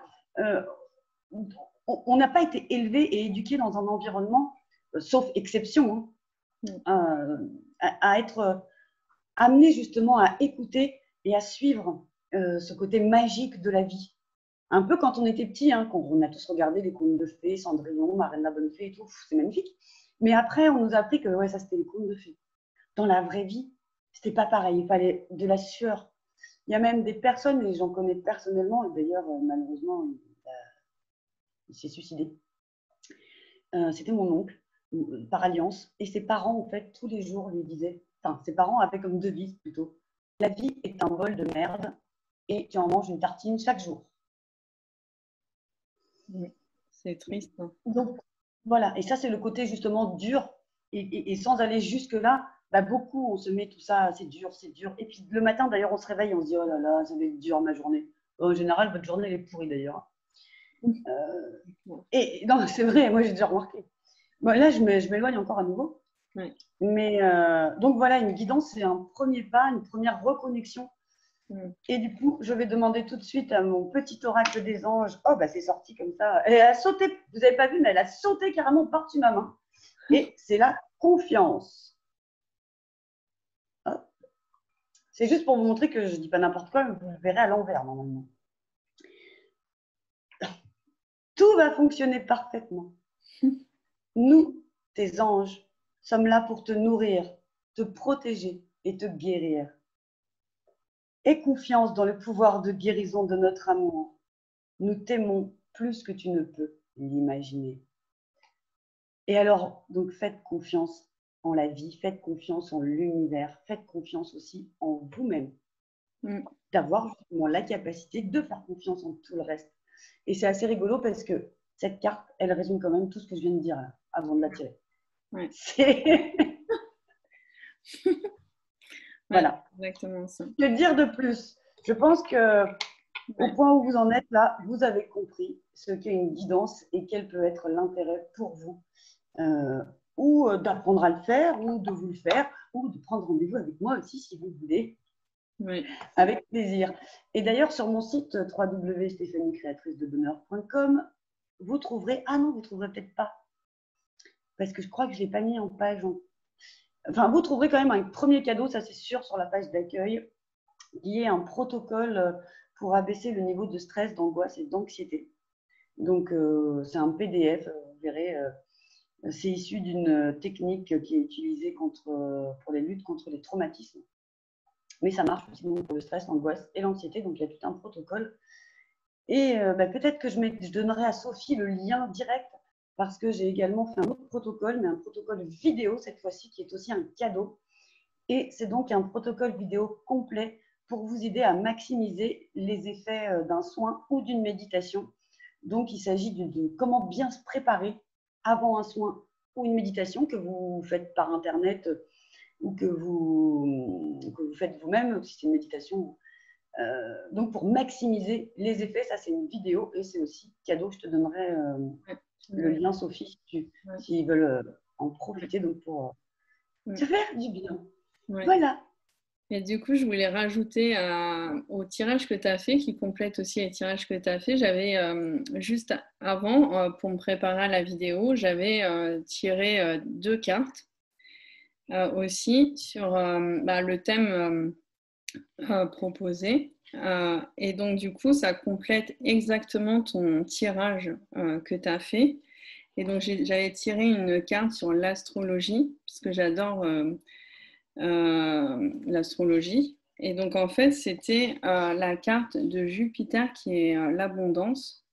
On n'a pas été élevé et éduqué dans un environnement, sauf exception, à être amené justement à écouter et à suivre ce côté magique de la vie. Un peu quand on était petit, quand on a tous regardé les contes de fées, Cendrillon, Marraine la bonne fée et tout, c'est magnifique. Mais après, on nous a appris que ouais, ça c'était les contes de fées. Dans la vraie vie, c'était pas pareil. Il fallait de la sueur. Il y a même des personnes, et j'en connais personnellement, et d'ailleurs, malheureusement, il s'est suicidé. C'était mon oncle, par alliance, et ses parents, en fait, tous les jours lui disaient, enfin, ses parents avaient comme devise plutôt, la vie est un bol de merde et tu en manges une tartine chaque jour. C'est triste. Donc, voilà, et ça, c'est le côté justement dur, et sans aller jusque-là, beaucoup, on se met tout ça, c'est dur, c'est dur. Et puis le matin, d'ailleurs, on se réveille, on se dit, oh là là, ça va être dur ma journée. En général, votre journée, elle est pourrie d'ailleurs. Et non, c'est vrai, moi j'ai déjà remarqué. Bon, là, je m'éloigne encore à nouveau. Ouais. Mais donc voilà, une guidance, c'est un premier pas, une première reconnexion. Et du coup, je vais demander tout de suite à mon petit oracle des anges. Oh, c'est sorti comme ça. Elle a sauté, vous n'avez pas vu, mais elle a sauté carrément par-dessus ma main. Et c'est la confiance. C'est juste pour vous montrer que je ne dis pas n'importe quoi, mais vous le verrez à l'envers normalement. Tout va fonctionner parfaitement. Nous, tes anges, sommes là pour te nourrir, te protéger et te guérir. Aie confiance dans le pouvoir de guérison de notre amour. Nous t'aimons plus que tu ne peux l'imaginer. Et alors, donc faites confiance en la vie, faites confiance en l'univers, faites confiance aussi en vous-même, d'avoir justement la capacité de faire confiance en tout le reste. Et c'est assez rigolo parce que cette carte, elle résume quand même tout ce que je viens de dire là, avant de la tirer. Ouais. Voilà. Exactement ça. Que dire de plus? Je pense que au point où vous en êtes là, vous avez compris ce qu'est une guidance et quel peut être l'intérêt pour vous, ou d'apprendre à le faire, ou de vous le faire, ou de prendre rendez-vous avec moi aussi si vous voulez. Oui. Avec plaisir. Et d'ailleurs, sur mon site www.stephaniecreatricedebonheur.com, vous trouverez… Ah non, vous ne trouverez peut-être pas. Parce que je crois que je ne l'ai pas mis en page. Enfin, vous trouverez quand même un premier cadeau, ça c'est sûr, sur la page d'accueil, qui est un protocole pour abaisser le niveau de stress, d'angoisse et d'anxiété. Donc, c'est un PDF, vous verrez. C'est issu d'une technique qui est utilisée pour les luttes contre les traumatismes. Mais ça marche aussi pour le stress, l'angoisse et l'anxiété. Donc, il y a tout un protocole. Et peut-être que je donnerai à Sophie le lien direct parce que j'ai également fait un autre protocole, mais un protocole vidéo cette fois-ci qui est aussi un cadeau. Et c'est donc un protocole vidéo complet pour vous aider à maximiser les effets d'un soin ou d'une méditation. Donc, il s'agit de comment bien se préparer avant un soin ou une méditation que vous faites par Internet ou que vous faites vous-même, si c'est une méditation. Donc, pour maximiser les effets, ça c'est une vidéo et c'est aussi cadeau. Je te donnerai le lien, Sophie, s'ils veulent en profiter donc pour se faire du bien. Ouais. Voilà. Et du coup, je voulais rajouter au tirage que tu as fait, qui complète aussi les tirages que tu as fait. J'avais juste avant, pour me préparer à la vidéo, j'avais tiré 2 cartes aussi sur le thème proposé. Et donc, du coup, ça complète exactement ton tirage que tu as fait. Et donc, j'avais tiré une carte sur l'astrologie, parce que j'adore l'astrologie. Et donc, en fait, c'était la carte de Jupiter qui est l'abondance.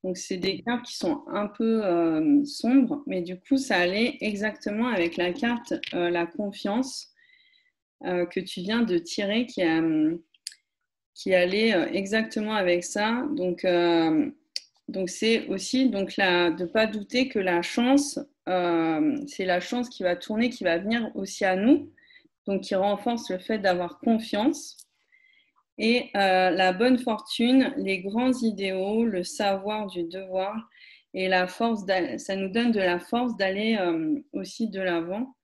Donc, c'est des cartes qui sont un peu sombres, mais du coup, ça allait exactement avec la carte la confiance que tu viens de tirer qui allait exactement avec ça. Donc c'est aussi donc de ne pas douter que la chance, c'est la chance qui va tourner, qui va venir aussi à nous, donc qui renforce le fait d'avoir confiance. Et la bonne fortune, les grands idéaux, le savoir du devoir et la force, ça nous donne de la force d'aller aussi de l'avant.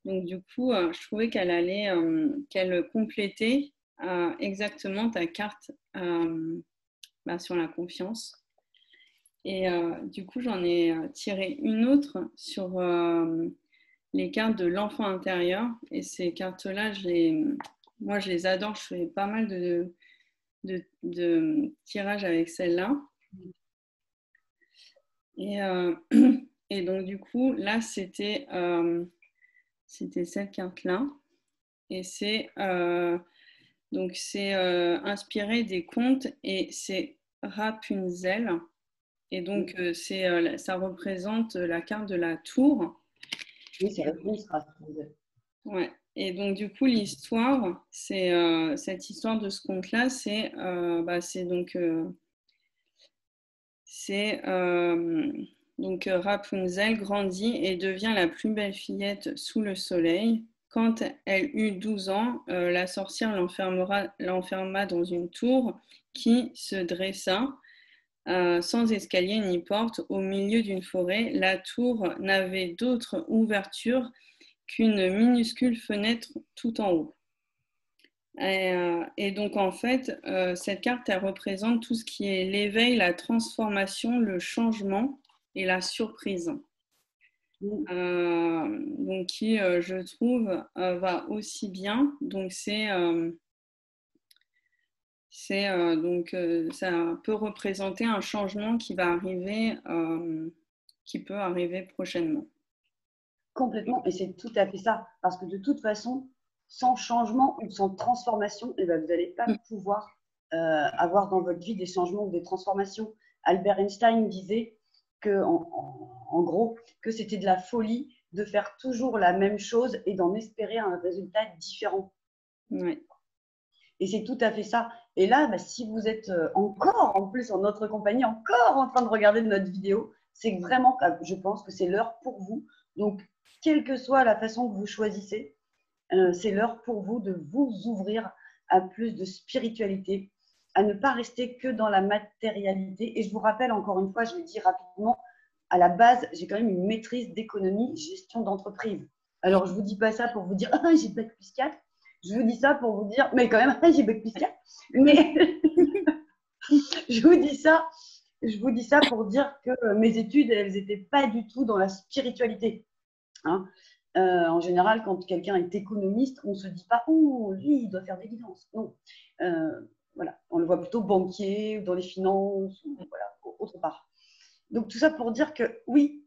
Donc du coup, je trouvais qu'elle complétait exactement ta carte sur la confiance. Et du coup, j'en ai tiré une autre sur les cartes de l'enfant intérieur. Et ces cartes-là, moi, je les adore. Je fais pas mal de tirages avec celle-là. Et donc, du coup, là, c'était cette carte-là. Et c'est inspiré des contes et c'est Rapunzel. Et donc, ça représente la carte de la tour. Oui, c'est réponse Rapunzel. Ouais. Et donc, du coup, l'histoire, c'est cette histoire de ce conte-là, c'est Rapunzel grandit et devient la plus belle fillette sous le soleil. Quand elle eut 12 ans, la sorcière l'enferma dans une tour qui se dressa sans escalier ni porte au milieu d'une forêt. La tour n'avait d'autre ouverture qu'une minuscule fenêtre tout en haut. Et donc en fait, cette carte, elle représente tout ce qui est l'éveil, la transformation, le changement et la surprise. Donc qui, je trouve, va aussi bien. Donc ça peut représenter un changement qui va arriver, qui peut arriver prochainement. Complètement, et c'est tout à fait ça, parce que de toute façon, sans changement ou sans transformation, vous n'allez pas pouvoir avoir dans votre vie des changements ou des transformations. Albert Einstein disait que, en gros, que c'était de la folie de faire toujours la même chose et d'en espérer un résultat différent. Ouais. Et c'est tout à fait ça. Et là, bah, si vous êtes encore, en plus, en notre compagnie, encore en train de regarder notre vidéo, c'est vraiment, je pense que c'est l'heure pour vous. Donc, quelle que soit la façon que vous choisissez, c'est l'heure pour vous de vous ouvrir à plus de spiritualité, à ne pas rester que dans la matérialité. Et je vous rappelle, encore une fois, je le dis rapidement, à la base, j'ai quand même une maîtrise d'économie, gestion d'entreprise. Alors, je ne vous dis pas ça pour vous dire « Ah, j'ai bac plus 4 ». Je vous dis ça pour vous dire « Mais quand même, ah, j'ai bac plus 4 ». Mais je vous dis ça pour dire que mes études, elles n'étaient pas du tout dans la spiritualité. Hein. En général, quand quelqu'un est économiste, on ne se dit pas « Oh, lui, il doit faire des guidances ». Non. Voilà. On le voit plutôt banquier, dans les finances, ou voilà, autre part. Donc, tout ça pour dire que oui,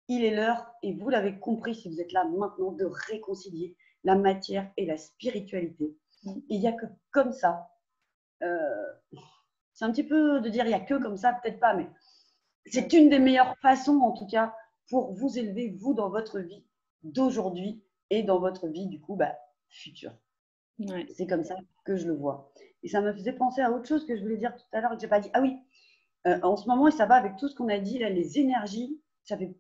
il est l'heure, et vous l'avez compris si vous êtes là maintenant, de réconcilier la matière et la spiritualité. Et il n'y a que comme ça. C'est un petit peu de dire il n'y a que comme ça, peut-être pas, mais c'est une des meilleures façons, en tout cas, pour vous élever, vous, dans votre vie d'aujourd'hui et dans votre vie, du coup, future. Ouais. C'est comme ça que je le vois. Et ça me faisait penser à autre chose que je voulais dire tout à l'heure et que je n'ai pas dit. Ah oui, en ce moment, et ça va avec tout ce qu'on a dit, là, les énergies, ça fait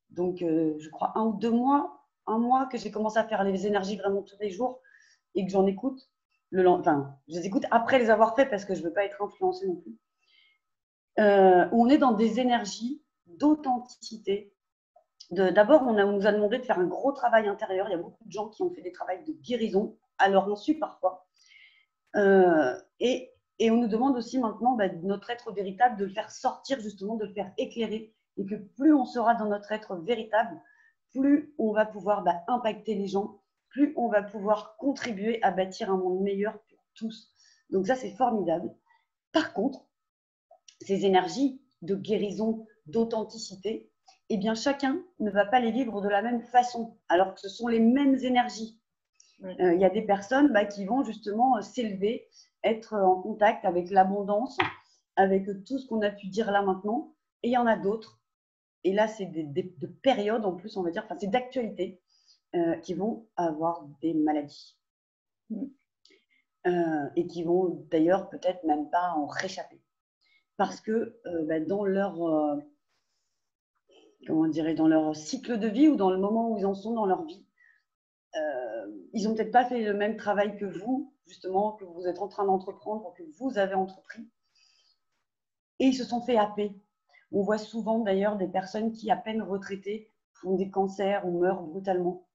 donc, je crois, 1 ou 2 mois, un mois que j'ai commencé à faire les énergies vraiment tous les jours et que j'en écoute. Enfin, je les écoute après les avoir fait parce que je ne veux pas être influencée non plus. Où on est dans des énergies d'authenticité. D'abord, on nous a demandé de faire un gros travail intérieur. Il y a beaucoup de gens qui ont fait des travaux de guérison, à leur insu parfois. Et on nous demande aussi maintenant, notre être véritable, de le faire sortir justement, de le faire éclairer. Et que plus on sera dans notre être véritable, plus on va pouvoir impacter les gens, plus on va pouvoir contribuer à bâtir un monde meilleur pour tous. Donc ça, c'est formidable. Par contre, ces énergies de guérison, d'authenticité, eh bien, chacun ne va pas les vivre de la même façon, alors que ce sont les mêmes énergies. Il y a des personnes qui vont justement s'élever, être en contact avec l'abondance, avec tout ce qu'on a pu dire là maintenant. Et il y en a d'autres, et là, c'est de périodes en plus, on va dire, enfin, c'est d'actualité, qui vont avoir des maladies. Et qui vont d'ailleurs peut-être même pas en réchapper. Parce que dans leur, dans leur cycle de vie ou dans le moment où ils en sont dans leur vie, ils n'ont peut-être pas fait le même travail que vous, justement, que vous êtes en train d'entreprendre, que vous avez entrepris. Et ils se sont fait happer. On voit souvent d'ailleurs des personnes qui, à peine retraitées, font des cancers ou meurent brutalement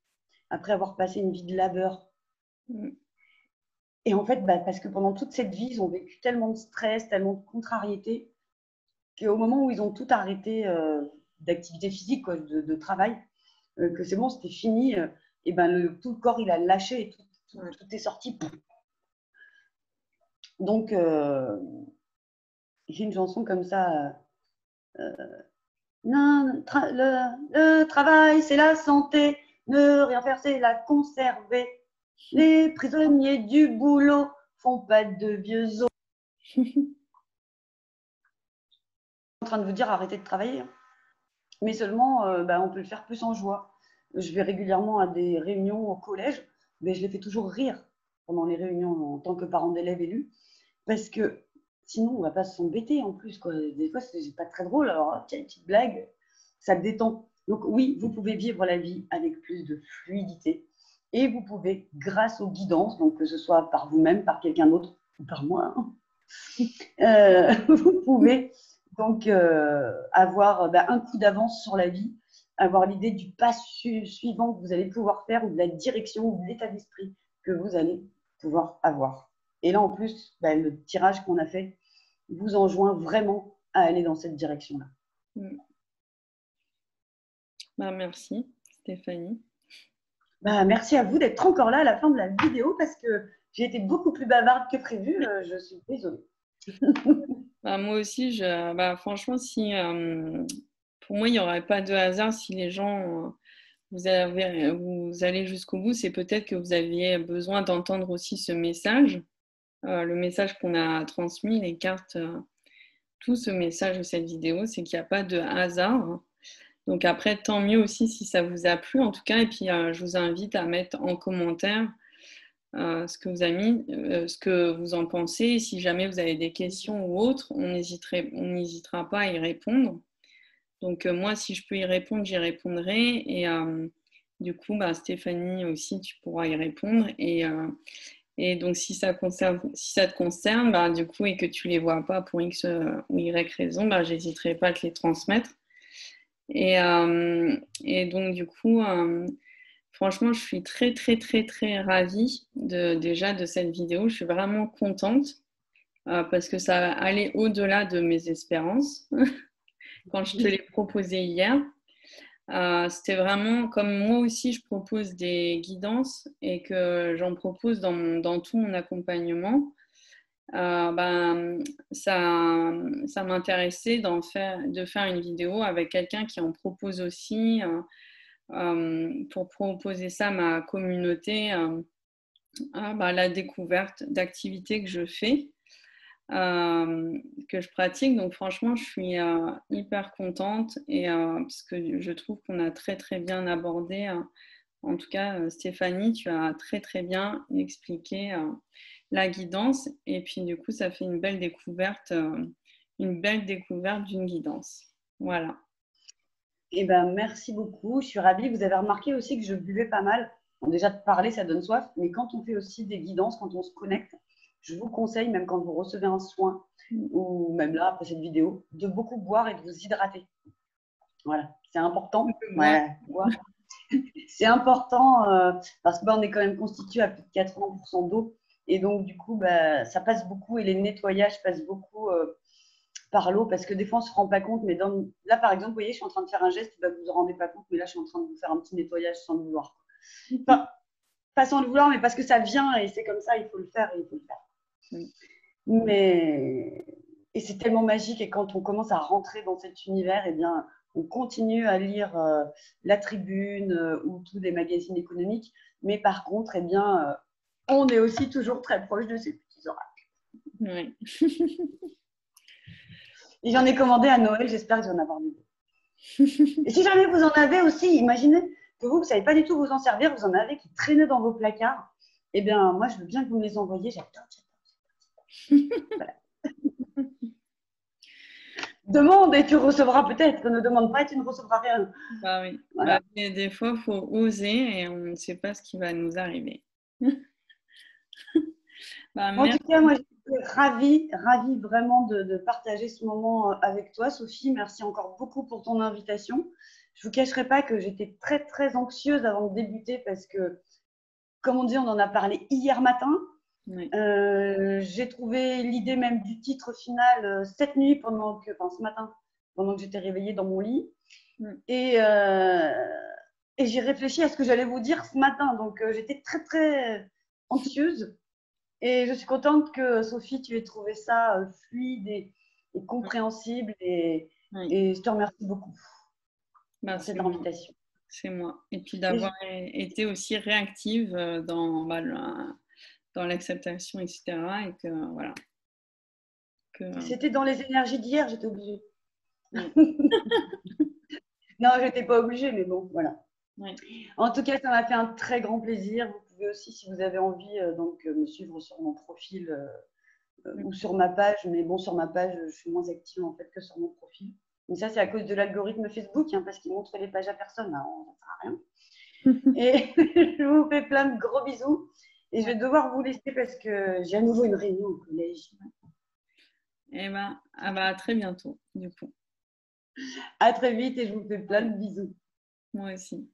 après avoir passé une vie de labeur. Et en fait, parce que pendant toute cette vie, ils ont vécu tellement de stress, tellement de contrariété, qu'au moment où ils ont tout arrêté d'activité physique, quoi, de travail, que c'est bon, c'était fini, et tout le corps, il a lâché et tout est sorti. Donc, j'ai une chanson comme ça. Non, le travail, c'est la santé. Ne rien faire, c'est la conserver. Les prisonniers du boulot font pas de vieux os. Je suis en train de vous dire arrêtez de travailler. Mais seulement, on peut le faire plus en joie. Je vais régulièrement à des réunions au collège, mais je les fais toujours rire pendant les réunions en tant que parent d'élèves élus, parce que sinon, on ne va pas s'embêter en plus, quoi. Des fois, c'est pas très drôle. Alors, tiens, une petite blague, ça détend. Donc oui, vous pouvez vivre la vie avec plus de fluidité. Et vous pouvez, grâce aux guidances, donc que ce soit par vous-même, par quelqu'un d'autre ou par moi, vous pouvez donc avoir un coup d'avance sur la vie, avoir l'idée du pas suivant que vous allez pouvoir faire ou de la direction ou de l'état d'esprit que vous allez pouvoir avoir. Et là, en plus, le tirage qu'on a fait vous enjoint vraiment à aller dans cette direction-là. Merci, Stéphanie. Merci à vous d'être encore là à la fin de la vidéo parce que j'ai été beaucoup plus bavarde que prévu. Je suis désolée. Moi aussi, franchement, pour moi, il n'y aurait pas de hasard si les gens, vous allez jusqu'au bout, c'est peut-être que vous aviez besoin d'entendre aussi ce message, le message qu'on a transmis, les cartes, tout ce message de cette vidéo, c'est qu'il n'y a pas de hasard. Donc après, tant mieux aussi si ça vous a plu en tout cas. Et puis, je vous invite à mettre en commentaire ce que vous avez mis, ce que vous en pensez. Et si jamais vous avez des questions ou autres, on n'hésitera pas à y répondre. Donc moi, si je peux y répondre, j'y répondrai. Et du coup, Stéphanie aussi, tu pourras y répondre. Et donc, si ça te concerne, du coup, et que tu ne les vois pas pour X ou Y raison, j'hésiterai pas à te les transmettre. Et donc, du coup, franchement, je suis très, très, très, très ravie déjà de cette vidéo. Je suis vraiment contente parce que ça allait au-delà de mes espérances quand je te l'ai proposé hier. C'était vraiment comme moi aussi, je propose des guidances et que j'en propose dans tout mon accompagnement. Ça m'intéressait de faire une vidéo avec quelqu'un qui en propose aussi pour proposer ça à ma communauté, la découverte d'activités que je fais, que je pratique. Donc franchement, je suis hyper contente et parce que je trouve qu'on a très très bien abordé. En tout cas, Stéphanie, tu as très très bien expliqué la guidance et puis du coup, ça fait une belle découverte d'une guidance. Voilà. Eh ben, merci beaucoup. Je suis ravie. Vous avez remarqué aussi que je buvais pas mal. Bon, déjà, de parler, ça donne soif. Mais quand on fait aussi des guidances, quand on se connecte, je vous conseille, même quand vous recevez un soin, ou même là, après cette vidéo, de beaucoup boire et de vous hydrater. Voilà, c'est important. Ouais, boire. C'est important parce qu'on est quand même constitué à plus de 80% d'eau. Et donc, du coup, ça passe beaucoup et les nettoyages passent beaucoup par l'eau parce que des fois, on ne se rend pas compte. Mais là, par exemple, vous voyez, je suis en train de faire un geste, vous ne vous en rendez pas compte, mais là, je suis en train de vous faire un petit nettoyage sans le vouloir. Enfin, pas sans le vouloir, mais parce que ça vient et c'est comme ça, il faut le faire et il faut le faire. Mais et c'est tellement magique et quand on commence à rentrer dans cet univers, eh bien, on continue à lire La Tribune ou tous les magazines économiques, mais par contre, eh bien, on est aussi toujours très proche de ces petits oracles. Oui. Et j'en ai commandé à Noël, j'espère que j'en avoir des. Et si jamais vous en avez aussi, imaginez que vous ne savez pas du tout vous en servir, vous en avez qui traînent dans vos placards, eh bien, moi, je veux bien que vous me les envoyiez, j'adore. Voilà. Demande et tu recevras peut-être. Ne demande pas et tu ne recevras rien. Oui. Voilà. Des fois, il faut oser et on ne sait pas ce qui va nous arriver. En tout cas, moi, je suis ravie vraiment de partager ce moment avec toi, Sophie. Merci encore beaucoup pour ton invitation. Je ne vous cacherai pas que j'étais très, très anxieuse avant de débuter parce que, comme on dit, on en a parlé hier matin. Oui. J'ai trouvé l'idée même du titre final cette nuit, ce matin, pendant que j'étais réveillée dans mon lit. Et j'ai réfléchi à ce que j'allais vous dire ce matin. Donc, j'étais très, très anxieuse. Et je suis contente que, Sophie, tu aies trouvé ça fluide et compréhensible. Et je te remercie beaucoup pour cette invitation. C'est moi. Et puis d'avoir été aussi réactive dans l'acceptation, etc. Et que, voilà. C'était dans les énergies d'hier, j'étais obligée. Non, je n'étais pas obligée, mais bon, voilà. Oui. En tout cas, ça m'a fait un très grand plaisir. Vous pouvez aussi, si vous avez envie, me suivre sur mon profil ou sur ma page. Mais bon, sur ma page, je suis moins active en fait que sur mon profil. Mais ça, c'est à cause de l'algorithme Facebook, parce qu'il montre les pages à personne. On n'en sert à rien. Et je vous fais plein de gros bisous. Et je vais devoir vous laisser parce que j'ai à nouveau une réunion au collège. Eh bien, à très bientôt, du coup. À très vite et je vous fais plein de bisous. Moi aussi.